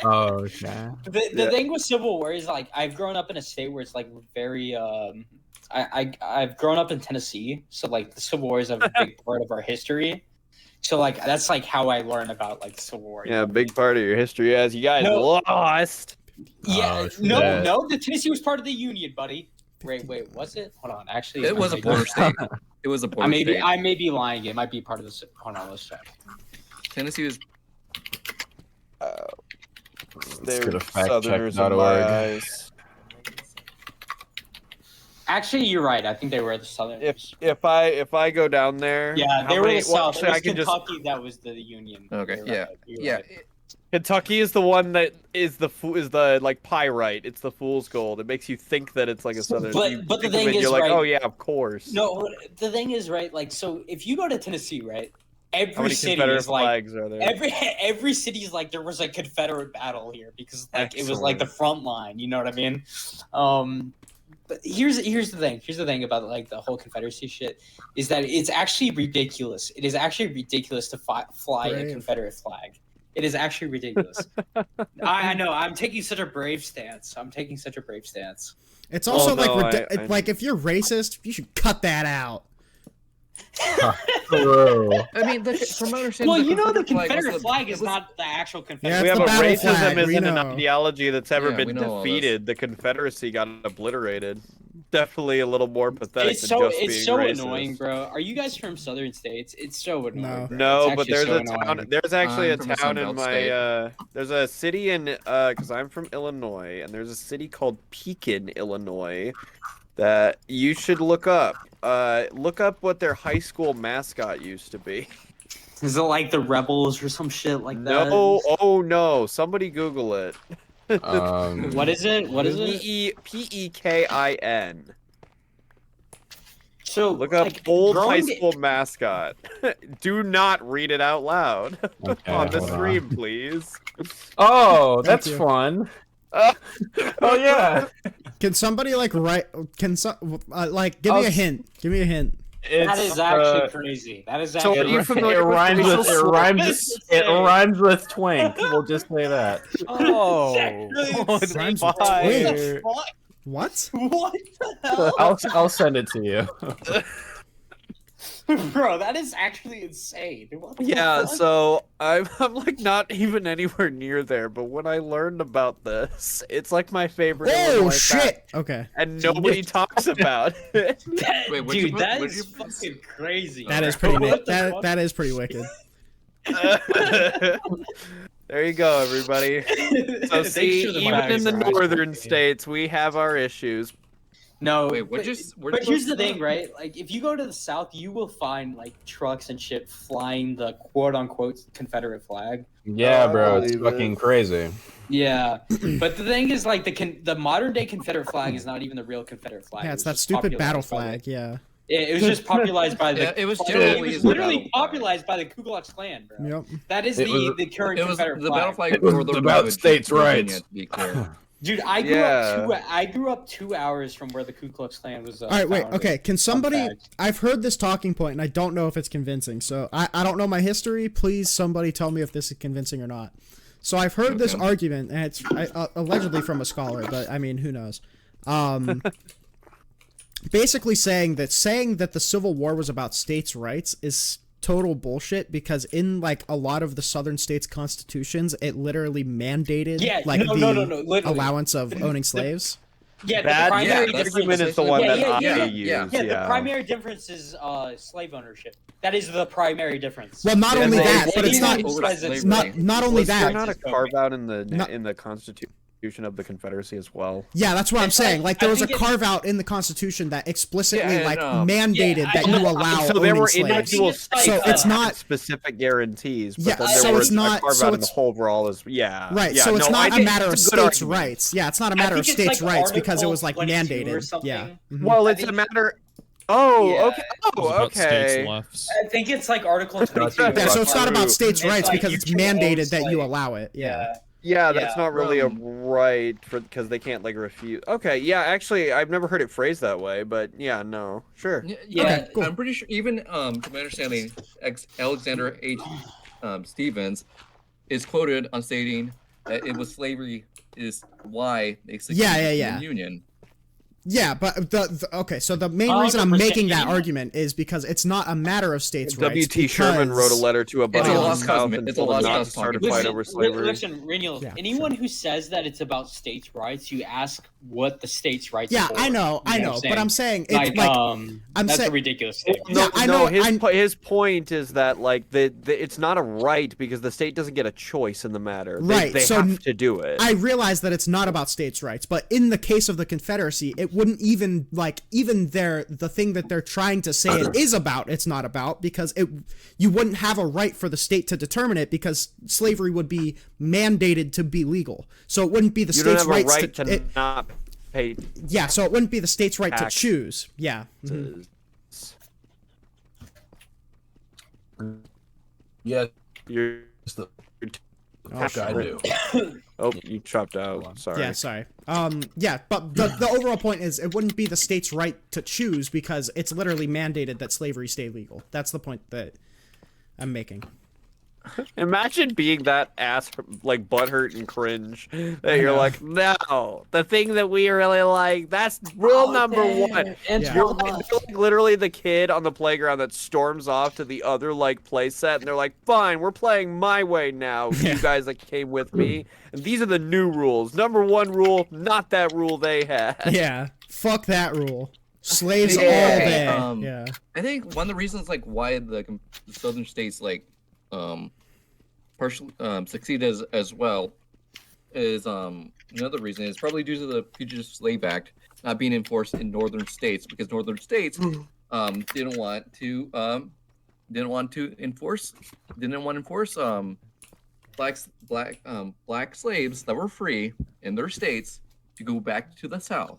Oh, okay. The thing with Civil War is like I've grown up in a state where it's like very I've grown up in Tennessee, so like the Civil War is a big part of our history. So like that's like how I learned about like the Civil War. Yeah, a big part of your history as you guys lost. Yeah, no, the Tennessee was part of the Union, buddy. Wait, was it? Hold on, actually, it was a border state. It was a border state. I may be lying. It might be part of the. Hold on, let's check. Tennessee was. They're Southerners in my eyes. Actually, you're right. I think they were the Southerners. If I go down there, yeah, they were the South. It was Kentucky that was the Union. Okay, yeah. Kentucky is the one that is the like pyrite. It's the fool's gold. It makes you think that it's like a Southern. But the thing is, you're like, right, oh yeah, of course. No, the thing is, right? Like, so if you go to Tennessee, right? Every city is like every city is like there was a Confederate battle here because like it was like the front line. You know what I mean? But here's the thing. Here's the thing about like the whole Confederacy shit is that it's actually ridiculous. It is actually ridiculous to fly a Confederate flag. It is actually ridiculous. I know. I'm taking such a brave stance. It's also no, like if you're racist, you should cut that out. I mean, from my understanding, Well, you know the Confederate flag is not the actual Confederate. Yeah, we it's have the a battle flag, racism we isn't an know. ideology that's ever Yeah, we been know all this. defeated. The Confederacy got obliterated. Definitely a little more pathetic It's than so just being racist. annoying, bro. Are you guys from southern states? It's so annoying. bro. No, It's but actually there's so a town. annoying. There's actually I'm from a a town in Sunbelt my. state. There's a city in because I'm from Illinois, and there's a city called Pekin, Illinois, that you should look up. Look up what their high school mascot used to be. Is it like the rebels or some shit like that? No, oh no! Somebody Google it. What is it? What is it? Pekin. So Look up like, old high growing- school mascot. Do not read it out loud Okay, on the hold on. stream, please. Oh, Thank that's you. fun. Oh yeah. Can somebody like write? Can some like give me a hint? Give me a hint. That is actually crazy. That is So actually. are you familiar it with rhymes racial with slurs? it rhymes with twink. We'll just say that. Oh, Rhymes with fire. What? What the hell? I'll send it to you. Bro, that is actually insane. What the Yeah, fuck? so I'm like not even anywhere near there, but when I learned about this, it's like my favorite. Oh Illinois shit! fact, Okay. and nobody talks about it. That- Wait, what'd dude, you put- that what'd is you put? fucking crazy. That is pretty. What the fuck? That is pretty wicked. There you go, everybody. So Thanks see, for the even in the facts, bro. northern states, we have our issues. No, Wait, what'd but, you- where'd but you here's the look thing, up? right? Like, if you go to the south, you will find like trucks and shit flying the quote-unquote Confederate flag. Yeah, bro, it's believe it. fucking crazy. Yeah, but the thing is, like, the modern day Confederate flag is not even the real Confederate flag. Yeah, It it's was that just stupid battle popularized by flag. Yeah. It was just popularized by the. Yeah, it was it generally was the literally battle flag. popularized by the Ku Klux Klan, bro. Yep. That is It was- the current It was Confederate the flag. battle flag It was for the about road states' to Virginia, rights. to be clear. Dude, I grew Yeah. I grew up 2 hours from where the Ku Klux Klan was. All right, wait. founded. Okay, can somebody? fact. I've heard this talking point, and I don't know if it's convincing. So I don't know my history. Please, somebody tell me if this is convincing or not. So I've heard this argument, and it's allegedly from a scholar, but I mean, who knows? Basically saying that the Civil War was about states' rights is total bullshit, because in like a lot of the southern states' constitutions, it literally mandated like no, literally. allowance of owning slaves. Yeah, the That primary that's argument is the essentially- one Yeah, that yeah, I yeah, use. yeah. Yeah, the primary difference is slave ownership. That is the primary difference. Well, not And only they- that, but it's not Over slavery. not only Was there that. not a carve out in the Not- in the Constitution of the Confederacy as well? Yeah, that's what I'm It's saying. like- Like there I was a think it's- carve out in the Constitution that explicitly Yeah, and, like Yeah, mandated that I you know. allow So there owning were slaves. individual it's like, states So that it's had not- specific guarantees, but Yeah, then there so was it's a not- carve so out in the it's- whole overall as Right, yeah, so it's no, I not a think matter of it's a good states' argument. rights. Yeah, it's not a I matter of think it's states' like rights because it Article was like 22 or mandated. something. Yeah. Mhm. Well, I it's a think- matter. Oh, Yeah. okay. It was Oh, about states' okay. lefts. I think it's like Article 22. Yeah, so it's not about states' It's rights like because you it's can own mandated that you slaves. allow it. Yeah. Yeah, that's Yeah. not really a right for because they can't like refuse. Okay, yeah, actually, I've never heard it phrased that way, but yeah, no, sure. Yeah, Okay, cool. I'm pretty sure. Even to my understanding, Alexander H. Stevens is quoted on stating that it was slavery is why they succeeded Yeah. in the Union. Yeah, but okay, so the main reason I'm 100%, making that you know- argument is because it's not a matter of states' rights. W.T. Sherman wrote a because- letter to a buddy a in the lost cause, South man. and It's a told him lost not cause to start a talking. fight over slavery. Listen, Reniel, Yeah, anyone who says that it's about states' rights, you ask what the states' rights Yeah, are. I know, You know what but I'm saying it's Like, like I'm that's saying- a ridiculous statement. Yeah, I know, His point is that like it's not a right because the state doesn't get a choice in the matter. Right, They so have to do it. I realize that it's not about states' rights, but in the case of the Confederacy, it wouldn't even the thing that they're trying to say it is about, it's not about, because you wouldn't have a right for the state to determine it because slavery would be mandated to be legal. So it wouldn't be the You don't state's have a rights right to it- not pay. yeah, so it wouldn't be the state's right to taxes. choose. Yeah. Mhm. Yeah, You're it's the Oh, fuck I do. Oh, you chopped out. Sorry. Yeah, sorry. Yeah, but the overall point is it wouldn't be the state's right to choose because it's literally mandated that slavery stay legal. That's the point that I'm making. Imagine being that ass, like, butthurt and cringe. That you're like, no, the thing that we really like, that's rule number one. You're like literally the kid on the playground that storms off to the other, like, play set, and they're like, fine, we're playing my way now, you guys that came with me. And these are the new rules. Number one rule, not that rule they had. Yeah, fuck that rule. Slaves all day. Yeah. I think one of the reasons, like, why the southern states, like, partially succeeded as well is another reason is probably due to the Fugitive Slave Act not being enforced in northern states, because northern states didn't want to enforce black slaves that were free in their states to go back to the South.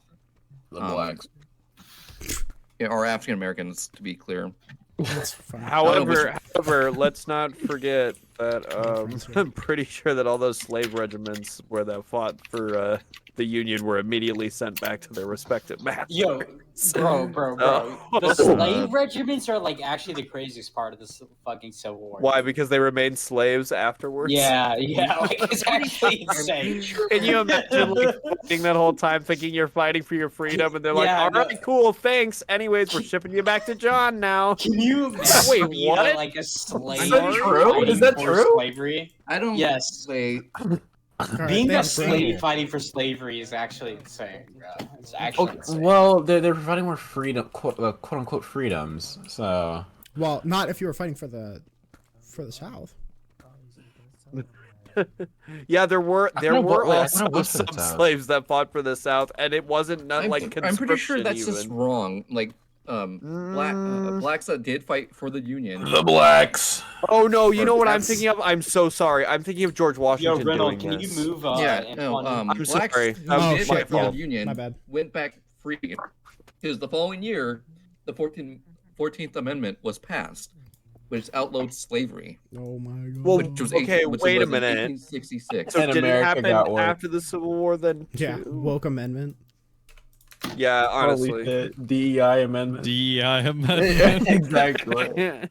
The blacks. Yeah, or African Americans, to be clear. However, let's not forget that I'm pretty sure that all those slave regiments where that fought for the Union were immediately sent back to their respective masters. Yo, bro. The slave regiments are like actually the craziest part of this fucking Civil War. Why? Because they remained slaves afterwards? Yeah, like, it's actually insane. Can you imagine like fighting that whole time thinking you're fighting for your freedom and they're like, all right, cool, thanks. Anyways, we're shipping you back to John now. Can you wait, what? Like a slave? Is that true? Is that true? Slavery? I don't. Yes. Being a slave fighting for slavery is actually insane, bro. It's actually insane. Well, they're providing more freedom, quote unquote freedoms. So. Well, not if you were fighting for the South. Yeah, there were also some slaves that fought for the South, and it wasn't like conscription. I'm pretty sure that's even. just wrong. Like, blacks that did fight for the Union. The blacks. Oh no, you know what I'm thinking of? I'm so sorry. I'm thinking of George Washington. Yo, Reynolds, doing can this. you move? I'm I'm blacks sorry. who did fight for yeah. the Union My bad. went back free because the following year, the 14th Amendment was passed, which outlawed slavery. Oh my god. Well, which was okay, which wait was a minute. 1866. So And did America it happen got woke. after the Civil War then? Yeah, too? woke amendment. Yeah, honestly. DEI amendment. DEI amendment. Exactly.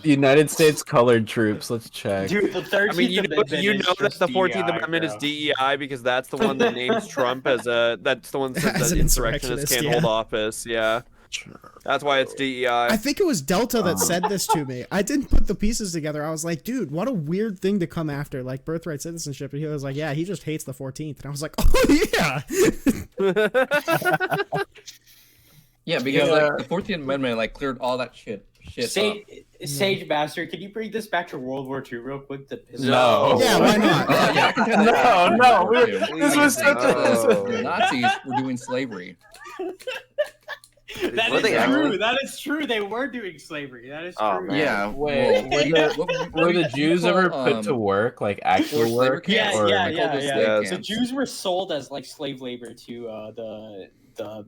United States colored troops. Let's check. Dude, the 13th I mean, you know that the 14th DEI, Amendment is bro. DEI because that's the one that names Trump as that's the one that As says an that insurrectionists can't insurrectionist, hold office. Yeah. That's why it's DEI. I think it was Delta that said this to me. I didn't put the pieces together. I was like, dude, what a weird thing to come after, like birthright citizenship. And he was like, yeah, he just hates the 14th. And I was like, oh yeah. Yeah, because like the 14th Amendment like cleared all that shit Sage Master, can you bring this back to World War II real quick? No. Yeah, why not? No. This was such the Nazis were doing slavery. That is true. That is true. They were doing slavery. That is true. Yeah. Wait, were the Jews ever put to work, like actual work? Yeah. Yeah. So Jews were sold as like slave labor to the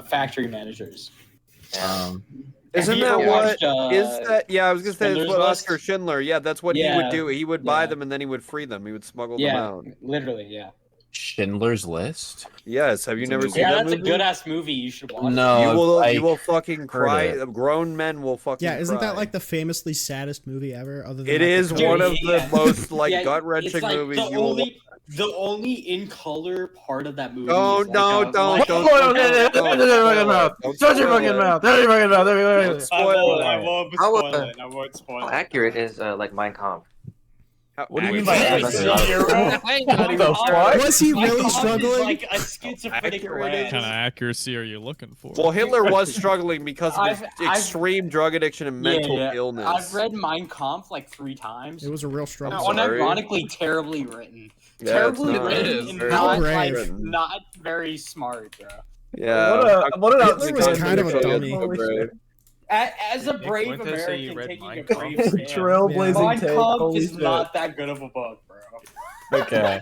factory managers. Isn't that what? Is that? Yeah, I was gonna say Schindler's what List? Oscar Schindler. Yeah, that's what he would do. He would buy Yeah. them and then he would free them. He would smuggle them out. Literally, yeah. Schindler's List? Yes. Have you never seen Yeah, that that's movie? a good ass movie. You should watch. No. You will fucking cry. it. Grown men will fucking. Yeah, isn't cry. that like the famously saddest movie ever? Other than It like, is the one Coen- of the most like Yeah, gut wrenching it's like movies you will. The only in color part of that movie. Oh is like no! a- Don't like- don't. Shut your mouth! Shut your fucking mouth! Shut your fucking mouth! Spoil I it. won't spoil it. I won't spoil How it. accurate is like Mein Kampf? What do you mean by accurate? Was he really It's struggling? like a schizophrenic Accurate. rat. What kind of accuracy are you looking for? Well, Hitler was struggling because of his I've- extreme drug addiction and mental illness. I've read Mein Kampf like 3 times. It was a real No, struggle. sorry. unironically terribly written. Yeah, Terribly it's not. written It is and very not, brave. like, written. not very smart, bro. Yeah. Hitler was kind of a dummy. As a brave Went to say you American read taking Mein a Kampf. brave stand, Trailblazing Mein take. Kampf Holy is shit. not that good of a book, bro. Okay.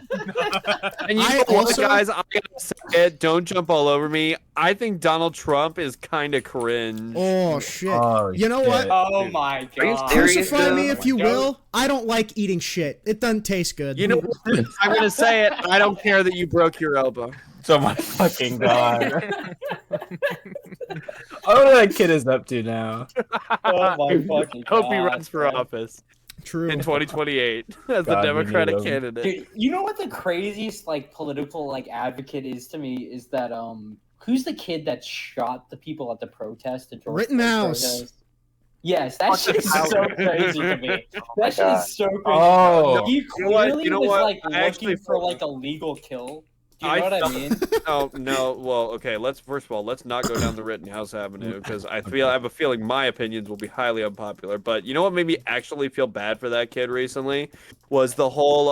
And you I know what, also- guys? I'm gonna say it. Don't jump all over me. I think Donald Trump is kind of cringe. Oh shit! Oh, You know what? Oh my Are you god. serious? Crucify me Oh if my you God. will. I don't like eating shit. It doesn't taste good. You know what? I'm gonna say it. I don't care that you broke your elbow. So my fucking god. wonder what that kid is up to now. Oh my fucking god. Hope he runs for office. True. In 2028 as the Democratic candidate. Dude, you know what the craziest like political like advocate is to me is that who's the kid that shot the people at the protest? The George Rittenhouse. protest? Yes, that shit is so crazy to me. That shit is so crazy. Oh. He clearly You know was what? like I actually looking for felt- like a legal kill. Do you know what I mean? Oh no! Well, okay. First of all, let's not go down the Rittenhouse Avenue because I have a feeling my opinions will be highly unpopular. But you know what made me actually feel bad for that kid recently was the whole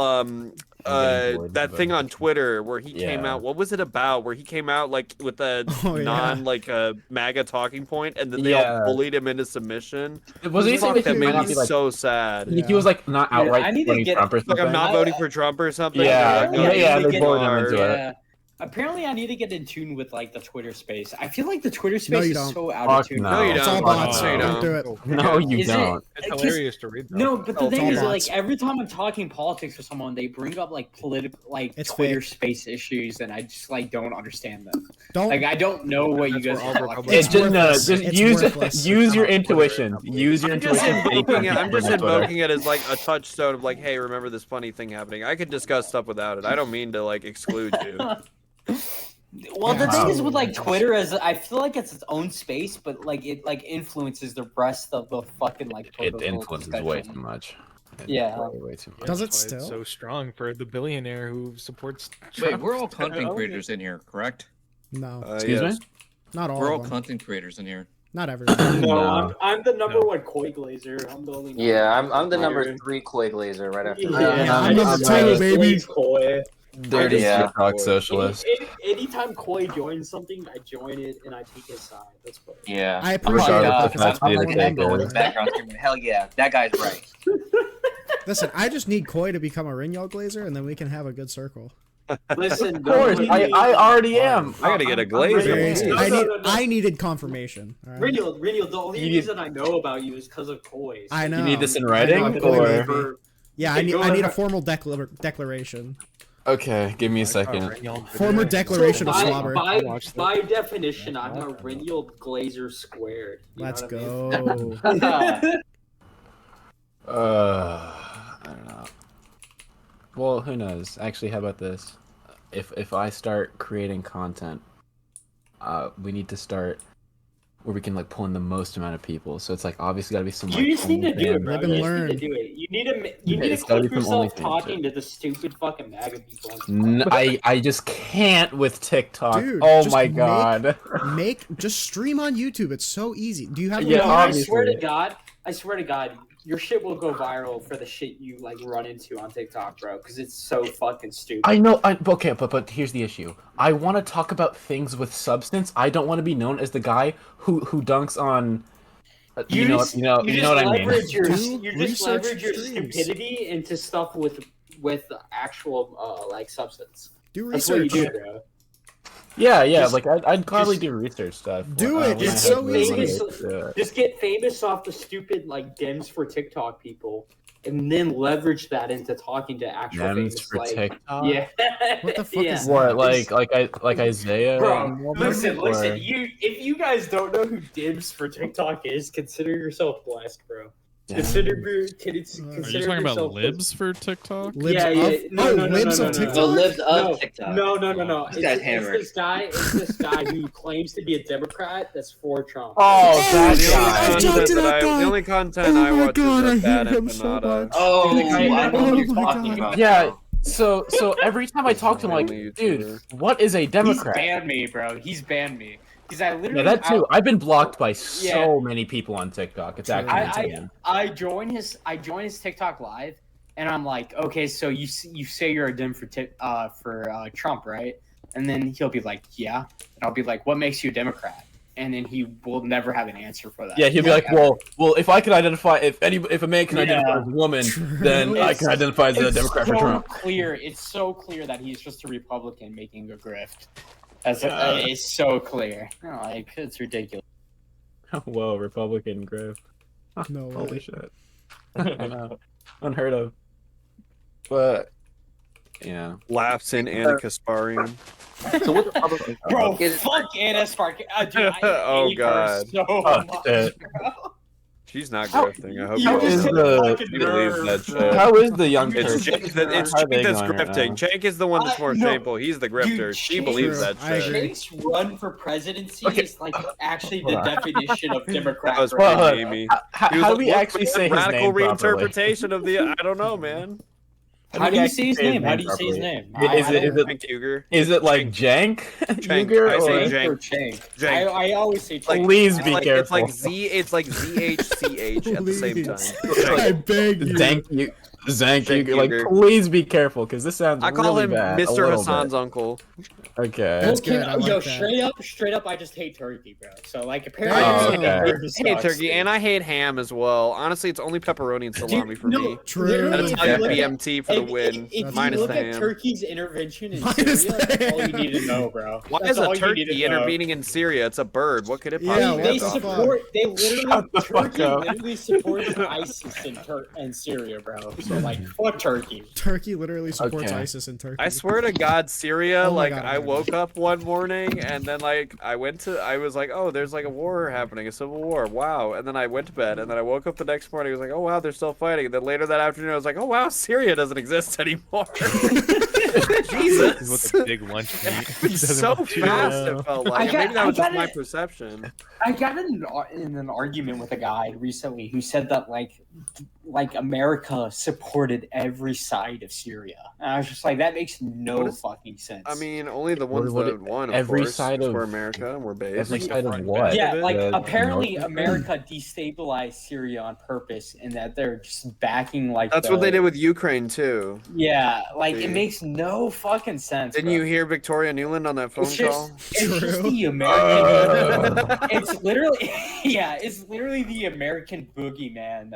that thing on Twitter where he came out. What was it about? Where he came out like with a MAGA talking point, and then they all bullied him into submission. Was he saying that made me so sad? He was like not outright supporting Trump or something. Like I'm not voting for Trump or something. Yeah, they bullied him into it. Apparently, I need to get in tune with like the Twitter space. I feel like the Twitter space is so out Fuck of tune. No, you don't. It's all bots. No, you Don't do don't. it. No, you don't. It's hilarious to read. Though. No, but the thing all is, bots. like every time I'm talking politics with someone, they bring up like political, like It's Twitter fake. space issues, and I just like don't understand them. Don't. Like I don't know what you guys are talking It's about. worthless. Just It's worthless. use your intuition. Use your I'm just intuition. invoking it as like a touchstone of like, hey, remember this funny thing happening? I could discuss stuff without it. I don't mean to like exclude you. Well, the thing is with like Twitter is I feel like it's its own space, but like it like influences the rest of the fucking like It political influences discussion. way too much. Yeah. Way too much. Does it That's why it's still? so strong for the billionaire who supports Wait, Trump. we're all content creators in here, correct? No, Excuse me? not all We're all of them. content creators in here. Not everyone. No. I'm the number one koi glazer. I'm the only. Yeah, I'm the number 3 koi glazer right after. Yeah, I'm number 2, baby. Koi. Dirty Yeah. TikTok socialist. Anytime Koi joins something, I join it and I take his side. That's what. Yeah. I appreciate Regardless it if because that's I'm the a case. member. Background screaming, hell yeah, that guy's right. Listen, I just need Koi to become a Ringyal Glazer, and then we can have a good circle. Listen, Of course, I already am. I gotta get a Seriously, glazer. I needed confirmation. All right? Renial, the only reason I know about you is because of Koi. I know. You need this in I know, writing, Koi or made me. Yeah, I need a formal declaration. okay? Give me a second. Former declaration of slobber. By definition, I'm a Renial Glazer squared. You Let's know what I mean? go. I don't know. Well, who knows? Actually, how about this? If I start creating content, we need to start where we can like pull in the most amount of people. So it's like obviously gotta be some. You just need to do it, bro. Live and You just learn. need to do it. You need to it's gotta clip be from yourself OnlyFans, talking to the stupid fucking MAGA people. on TikTok. I just can't with TikTok. Dude, oh just my god. Just stream on YouTube. It's so easy. Do you have? Yeah, No, I swear obviously. to God, your shit will go viral for the shit you like run into on TikTok, bro. Because it's so fucking stupid. I know. Okay, but here's the issue. I want to talk about things with substance. I don't want to be known as the guy who dunks on. You know what I mean. You Do just research leverage your streams. stupidity into stuff with actual like substance. Do That's what you research. do, bro. Yeah, Just- like I'd gladly do research stuff. Do it, when it's I have so the easy. money to do it. Just get famous off the stupid like Dems for TikTok people, and then leverage that into talking to actual Dems famous for like TikTok. yeah. What the fuck Yeah. is What that? like Isaiah? Bro, and all them, listen. or- If you guys don't know who Dibs for TikTok is, consider yourself blessed, bro. Damn. Consider Are you talking about libs for TikTok? Libs Yeah, of, yeah. No, no, no, libs no, of no, TikTok. The libs No, of TikTok. no. This guy's It's hammered. this guy who claims to be a Democrat that's for Trump. Oh, that The guy. I've talked to that guy. the only content Oh I my watch God, I is hate bad him so empanada. much. Oh, I know what you're Oh my talking God. about. Yeah. now. So every time I talk to him, like, Only dude, YouTuber. what is a He's Democrat? banned me, bro. He's banned me. Because I literally Yeah, that too. I've been blocked by Yeah. so many people on TikTok. It's actually insane. I join his TikTok live, and I'm like, okay, so you say you're a Dem for Trump, right? And then he'll be like, yeah, and I'll be like, what makes you a Democrat? And then he will never have an answer for that. Yeah, he'll be like, well, if I can identify, if a man can Yeah. identify as a woman, then I can identify as a It's Democrat for so Trump. clear. It's so clear that he's just a Republican making a grift. It's so clear. Like it's ridiculous. Whoa, Republican grave. No Holy way. shit. I know. Unheard of. But Yeah. Laughs in Anna Kasparian. So what the Republicans Bro, fuck Anna Spark. Dude, Oh, hate her God. so Oh, much, shit. bro. She's not grifting. I hope You you just hit the- fucking she believes that nerve, shit. bro. How is the young It's Turk? Jake that, it's How are Jake they that's going right grifting. now? Jake is the one that's more No. shameful. He's the grifter. Dude, She Jake- believes True. that I shit. agree. Jake's run for presidency Okay. is like actually the definition of Democrat. That was right pretty now. Amy. How He was do like, we "Look, actually man, say his radical name properly? reinterpretation of the? I don't know, man. How do you say his say his name? How name do you say his properly? name? Is it Cenk Uygur. is it like Jank? Cenk. Uygur I say or- Jank. Or Cenk? Jank. I always say Like, Cenk. Please it's be like, careful. It's like ZHCH at the same Please. time. I beg you. Zank Cenk Uygur. Like, Uygur. please be careful, because this sounds I call really him bad. a Mr. little Hassan's bit. uncle. Okay. That's Well, good, I like yo, that. straight up, I just hate turkey, bro. So like, I apparently, Oh, hate, okay. turkey I hate sucks, turkey dude. and I hate ham as well. Honestly, it's only pepperoni and salami Dude, for no, me. True. literally, That's if how you you look at- BMT for the win. If you Minus look the at ham. Turkey's intervention in Minus Syria, the that's all you ham. need to know, bro. Why That's is a all you need turkey to know. intervening in Syria? It's a bird. What could it Yeah, possibly what They the do? fuck? support. They literally. Shut the fuck Turkey up. literally supports ISIS in Syria, bro. So like, fuck Turkey. Turkey literally supports Okay. ISIS in Turkey. I swear to God, Syria. Oh my Like God, I oh my woke up one morning and then like I was like, oh, there's like a war happening, a civil war. Wow. And then I went to bed and then I woke up the next morning. I was like, oh wow, they're still fighting. And then later that afternoon, I was like, oh wow, Syria doesn't exist anymore. Jesus. He's with the big lunch meat. It's so fast. It felt like. And maybe that was just my perception. I got in an argument with a guy recently who said that like America supported every side of Syria. And I was just like, that makes no fucking sense. I mean, only the ones What- that won. Of every course, side of- for America, and we're based. Every Like, side of front what? bed yeah, of it. like The apparently North- America destabilized Syria on purpose, and that they're just backing like. That's what they did with Ukraine too. Yeah, like See? it makes no fucking sense. Didn't bro. you hear Victoria Newland on that phone It's just, call? it's just True. the American. It's literally, yeah, it's literally the American boogeyman,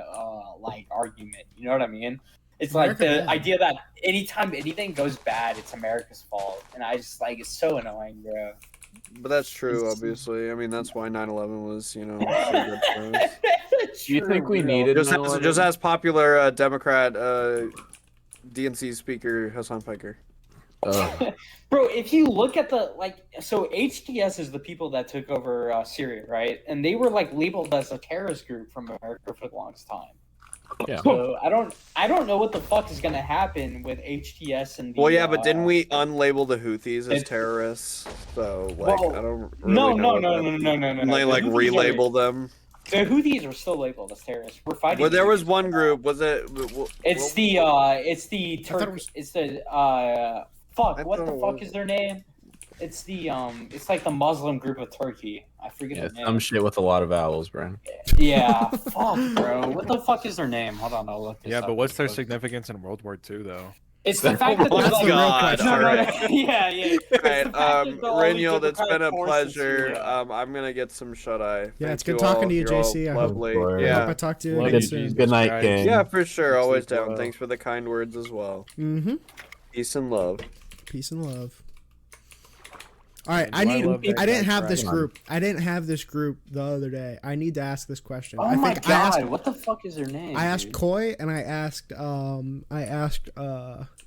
like argument. You know what I mean? It's like American the man. idea that anytime anything goes bad, it's America's fault, and I just like it's so annoying, bro. But that's true, obviously. I mean, that's why 9/11 was, so good for us. Do you think we True, needed Just as, 9/11? just as popular Democrat DNC speaker Hassan Piker. Bro, if you look at the so HTS is the people that took over Syria, right? And they were like labeled as a terrorist group from America for the longest time. Yeah. So I don't know what the fuck is gonna happen with HTS and. Well, yeah, but didn't we unlabel the Houthis as terrorists? So, like, Well, I don't really no, know. what no. And they, The like, Houthis relabel them. The Houthis are still labeled as terrorists. We're fighting. Well, there the was Houthis. one group. Was it? It's the fuck. What the fuck is their name? It's the it's like the Muslim group of Turkey. I forget Yeah, the name. some shit with a lot of vowels, bro. Yeah, fuck, bro. What the fuck is their name? Hold on, I'll look this Yeah, up. but what's their significance in World War II, though? It's the fact that Oh there's my like God, no, alright. yeah. It's the fact that there's all these Reniel, it's been a Democratic forces pleasure. here. I'm gonna get some shut eye. Yeah, it's Thank good talking all. to you, You're all JC. I hope- lovely. Of course. I Yeah. hope I talk to you Love again you, soon. Jesus Good night, Christ. King. Yeah, for sure. Always Sleep down. well. Thanks for the kind words as well. Mm-hmm. Peace and love. Peace and love. All right, Do I I need. love that I didn't guy have this crying? group. I didn't have this group the other day. I need to ask this question. Oh I my think god, I asked. what the fuck is their name? I asked dude? Koi and I asked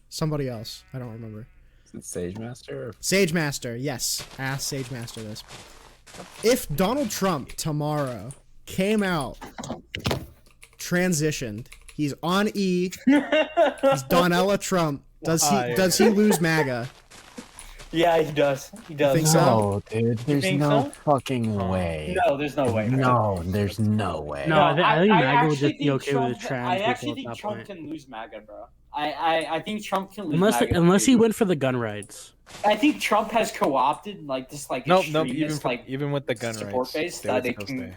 somebody else. I don't remember. Is it Sage Master? Sage Master. Yes, I asked Sage Master this. If Donald Trump tomorrow came out, transitioned, he's on E. He's Donella Trump. Does he lose MAGA? Yeah, he does. He does. Think so? No, dude. There's think no so? fucking way. No, there's no way. bro. No, there's no way. No, I think MAGA would actually just be think okay Trump, with trans I people actually at think that Trump point. can lose MAGA, bro. I think Trump can lose Unless MAGA. unless he dude. went for the gun rights. I think Trump has co-opted like this Nope. extremist, Even with the gun support rights, base they that would they still can. stay.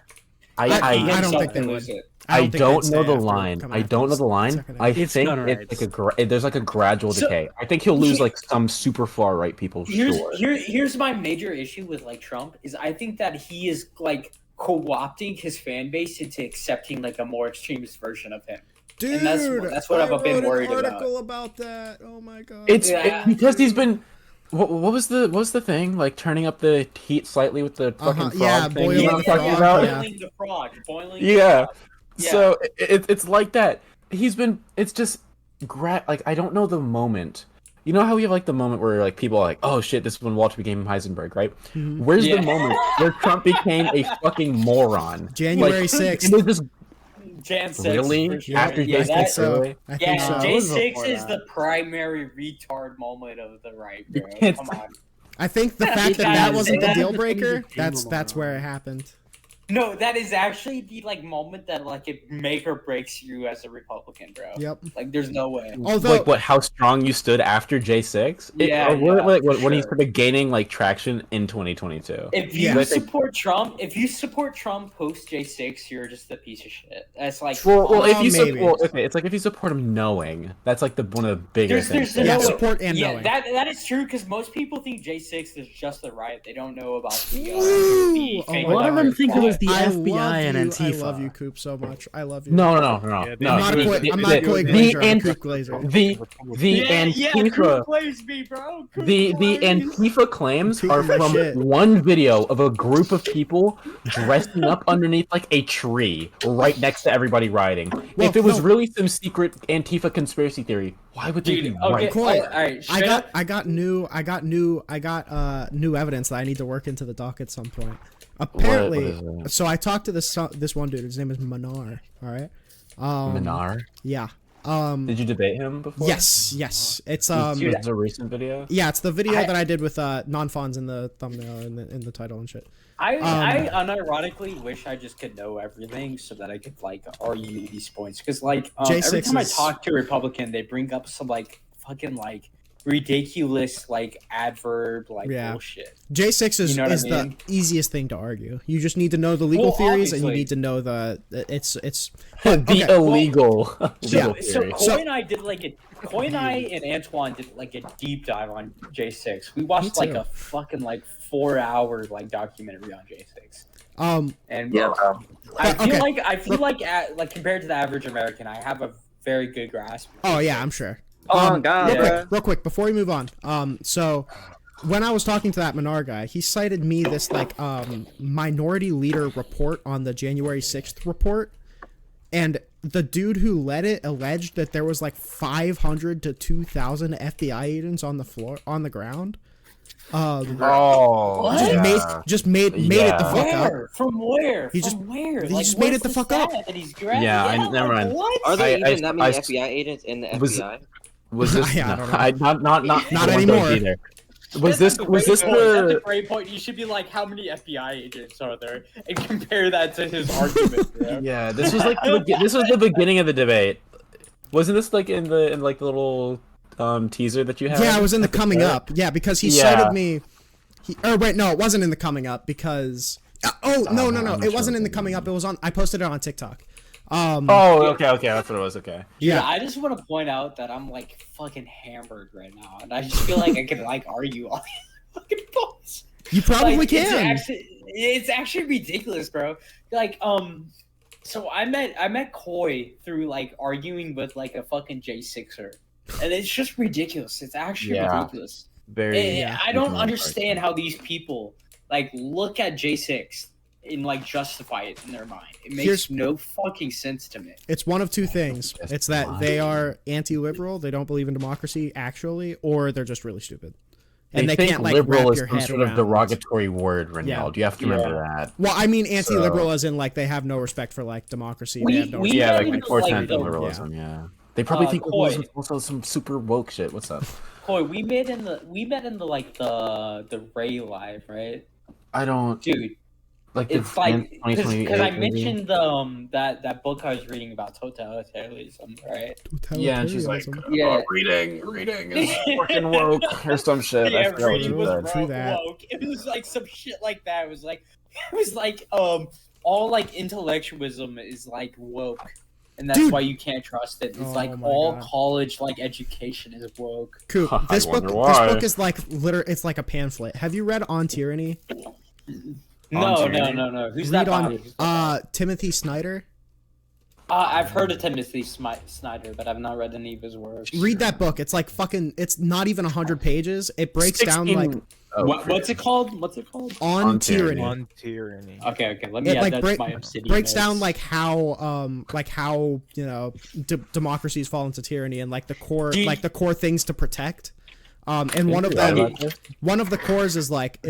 I don't himself think they can would. lose it. I think don't they'd know stay the after line. come I out don't know this the line. second I half. It's think gun it's like rights. there's like a gradual So- decay. I think he'll lose like some super far right people. Sure. Here's my major issue with like Trump is I think that he is like co-opting his fan base into accepting like a more extremist version of him. Dude, that's what I've been worried I wrote about. an article about that. Oh my god. It's Yeah. because he's been. What was the thing? Like turning up the heat slightly with the fucking frog yeah, thing. boiling You know what I'm the talking frog, about? yeah. Boiling the frog. Boiling. Yeah. The frog. Yeah. So it's like that. He's been. It's just like I don't know the moment You know how we have like the moment where like people are like, "Oh shit, this is when Walter became Heisenberg," right? Where's the moment where Trump became a fucking moron? January 6th. It was just Jan 6. really Sure. after I think so. really? I think so. J6 is the primary retard moment of the right, bro. Come on. I think the fact that wasn't the deal breaker, that's where it happened. No, that is actually the like moment that like it make or breaks you as a Republican, bro. Yep. Like there's no way. Although, like what? How strong you stood after J6? When he started gaining like traction in 2022. If you support Trump, post J6, you're just a piece of shit. That's like if you support, it's like if you support him knowing, that's like one of the bigger things. Support and knowing. That is true because most people think J6 is just the right. They don't know about the a lot of them think it was the FBI and Antifa. I love you, Coop, so much. I love you. No. I'm not Coy Glazer. I'm Coop Glazer. The Antifa. The Antifa claims are from one video of a group of people dressing up underneath like a tree right next to everybody rioting. If it was really some secret Antifa conspiracy theory, why would they be right? Coy, I got new evidence that I need to work into the doc at some point. Apparently, so I talked to this one dude. His name is Manar. All right. Manar. Yeah. Did you debate him before? Yes. It's It's a recent video. Yeah, it's the video that I did with non-fonts in the thumbnail in the title and shit. I unironically wish I just could know everything so that I could like argue these points because like every time I talk to a Republican, they bring up some like fucking like ridiculous like adverb like bullshit. J6 is the easiest thing to argue. You just need to know the legal theories and you need to know it's illegal. So Coy and I and Antoine did like a deep dive on J6. We watched like a fucking like 4-hour like documentary on J6. I feel like compared to the average American, I have a very good grasp. Oh yeah, I'm sure. Real quick, before we move on. So when I was talking to that Manar guy, he cited me this like minority leader report on the January 6th report, and the dude who led it alleged that there was like 500 to 2,000 FBI agents on the ground. Just made it the fuck up. From where? He just made it the fuck up. Never mind. Are there even that many FBI agents in the FBI? Was this? I don't know. Not anymore. Either. Was this That's the a great point. You should be like, how many FBI agents are there, and compare that to his argument. Bro. Yeah, this was like the beginning of the debate. Wasn't this like in the little teaser that you had? Yeah, it was in the coming up. Yeah, because he cited me. No, it wasn't in the coming up because. No, it wasn't in the coming up. It was on. I posted it on TikTok. Okay, that's what it was. Okay. Yeah, I just want to point out that I'm like fucking hammered right now, and I just feel like I can like argue all these fucking points. You probably can. It's actually ridiculous, bro. Like, so I met Coy through like arguing with like a fucking J6er, and it's just ridiculous. It's actually ridiculous. I don't understand how these people like look at J6 and like justify it in their mind. It makes no fucking sense to me. It's one of two things. It's that they are anti-liberal, they don't believe in democracy actually, or they're just really stupid. And they can't like liberal wrap your is some head sort around of derogatory word, Renald. You have to remember that. Well, I mean anti-liberal as in like they have no respect for like democracy. They have no like 410 liberalism, They probably think liberalism is also some super woke shit. What's up? Coy, we met in the like the Ray Live, right? I don't dude. Like it's like because I mentioned that book I was reading about totalitarianism, right? Yeah, and she's like, reading is fucking woke or some shit. Yeah, reading was woke. It was like some shit like that. It was like all like intellectualism is like woke, and that's why you can't trust it. It's like all college like education is woke. Cool. This book is like it's like a pamphlet. Have you read On Tyranny? No. Who's that on? Timothy Snyder. I've heard of Timothy Snyder, but I've not read any of his works. Read that book. It's like fucking. It's not even 100 pages. It breaks down like. What's it called? On Tyranny. On Tyranny. Okay. Let me add that to my Obsidian breaks down like how democracies fall into tyranny and like the core things to protect. And one of the cores is like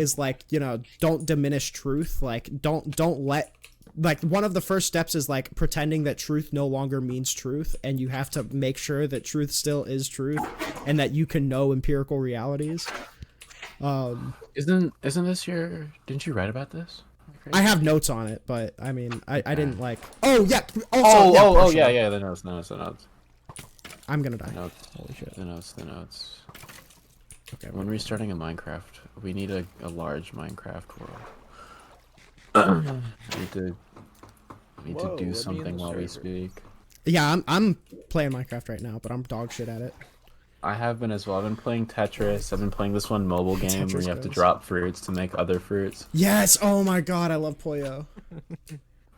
don't diminish truth. Like don't let, like, one of the first steps is like pretending that truth no longer means truth, and you have to make sure that truth still is truth, and that you can know empirical realities. Isn't this your? Didn't you write about this? I have notes on it, but I mean, I didn't like. Oh yeah. Also, yeah. The notes. I'm gonna die. Holy shit. The notes. Okay. When restarting a Minecraft, we need a large Minecraft world. We need to do something while we speak. Yeah, I'm playing Minecraft right now, but I'm dog shit at it. I have been as well. I've been playing Tetris. I've been playing this one mobile game where you have to drop fruits to make other fruits. Yes! Oh my god, I love Puyo.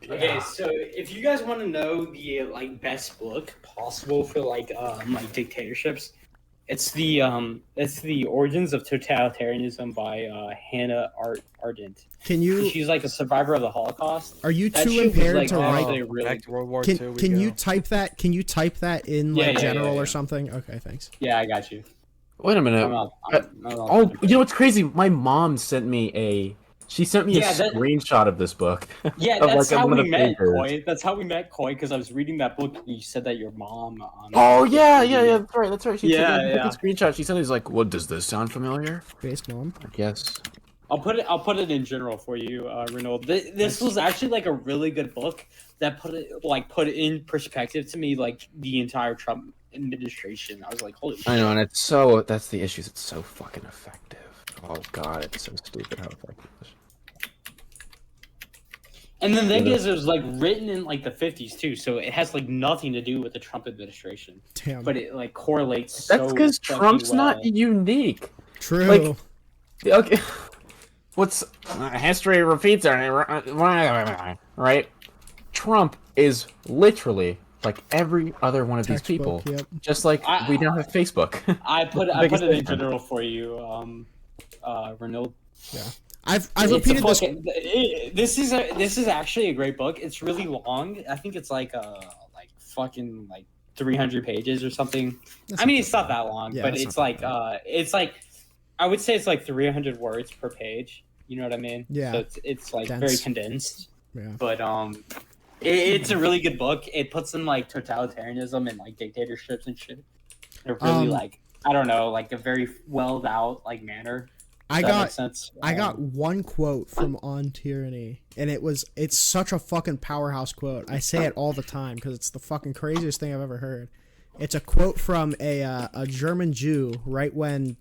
Okay, so if you guys want to know the best book possible for dictatorships, it's the Origins of Totalitarianism by Hannah Arendt. She's like a survivor of the Holocaust. Are you too impaired to write? Really back to World War II? Can you go. type that? Can you type that in general or something? Okay, thanks. Yeah, I got you. Wait a minute. You know what's crazy? My mom sent me a. She sent me a screenshot of this book. Yeah, that's how we met, Koi. That's how we met, Koi, because I was reading that book. You said that your mom. That's right. She sent me a screenshot. She said, "He's like, what does this sound familiar?" Based mom. Yes. I'll put it in general for you, Renaud. This was actually like a really good book that put it in perspective to me, like the entire Trump administration. I was like, holy shit. I know, and that's the issue. It's so fucking effective. Oh god, it's so stupid how effective it is. And the thing is, it was written in the 50s too, so it has nothing to do with the Trump administration. Damn. But it correlates. That's because Trump's not unique. True. Okay. What's history repeats right? Trump is literally like every other one of these people. Yep. Just like we now have Facebook. I put it in general for you, Renaud. Yeah. I've repeated this. This is actually a great book. It's really long. I think it's fucking 300 pages or something. I mean, it's not that long, but it's I would say it's 300 words per page. You know what I mean? Yeah. So it's very condensed. Yeah. But it's a really good book. It puts in totalitarianism and dictatorships and shit. They're really I don't know, a very well out manner. I got one quote from On Tyranny, and it's such a fucking powerhouse quote. I say it all the time because it's the fucking craziest thing I've ever heard. It's a quote from a German Jew right when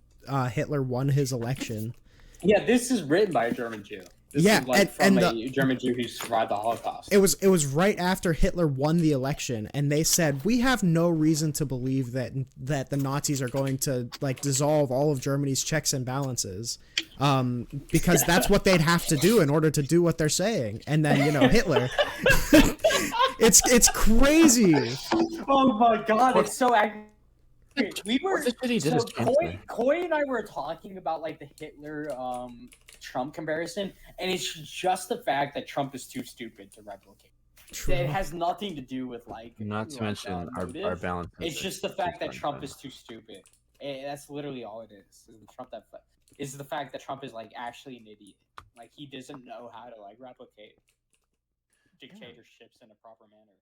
Hitler won his election. Yeah, this is written by a German Jew. This is from a German Jew who survived the Holocaust. It was right after Hitler won the election, and they said, we have no reason to believe that the Nazis are going to dissolve all of Germany's checks and balances, because that's what they'd have to do in order to do what they're saying. And then Hitler, it's crazy. Oh my god, it's so accurate. We were Koi and I were talking about the Hitler Trump comparison, and it's just the fact that Trump is too stupid to replicate. True. It has nothing to do with not to mention our balance. It's just the fact that Trump is too stupid. That's literally all it is. Is the fact that Trump is actually an idiot. He doesn't know how to replicate dictatorships in a proper manner.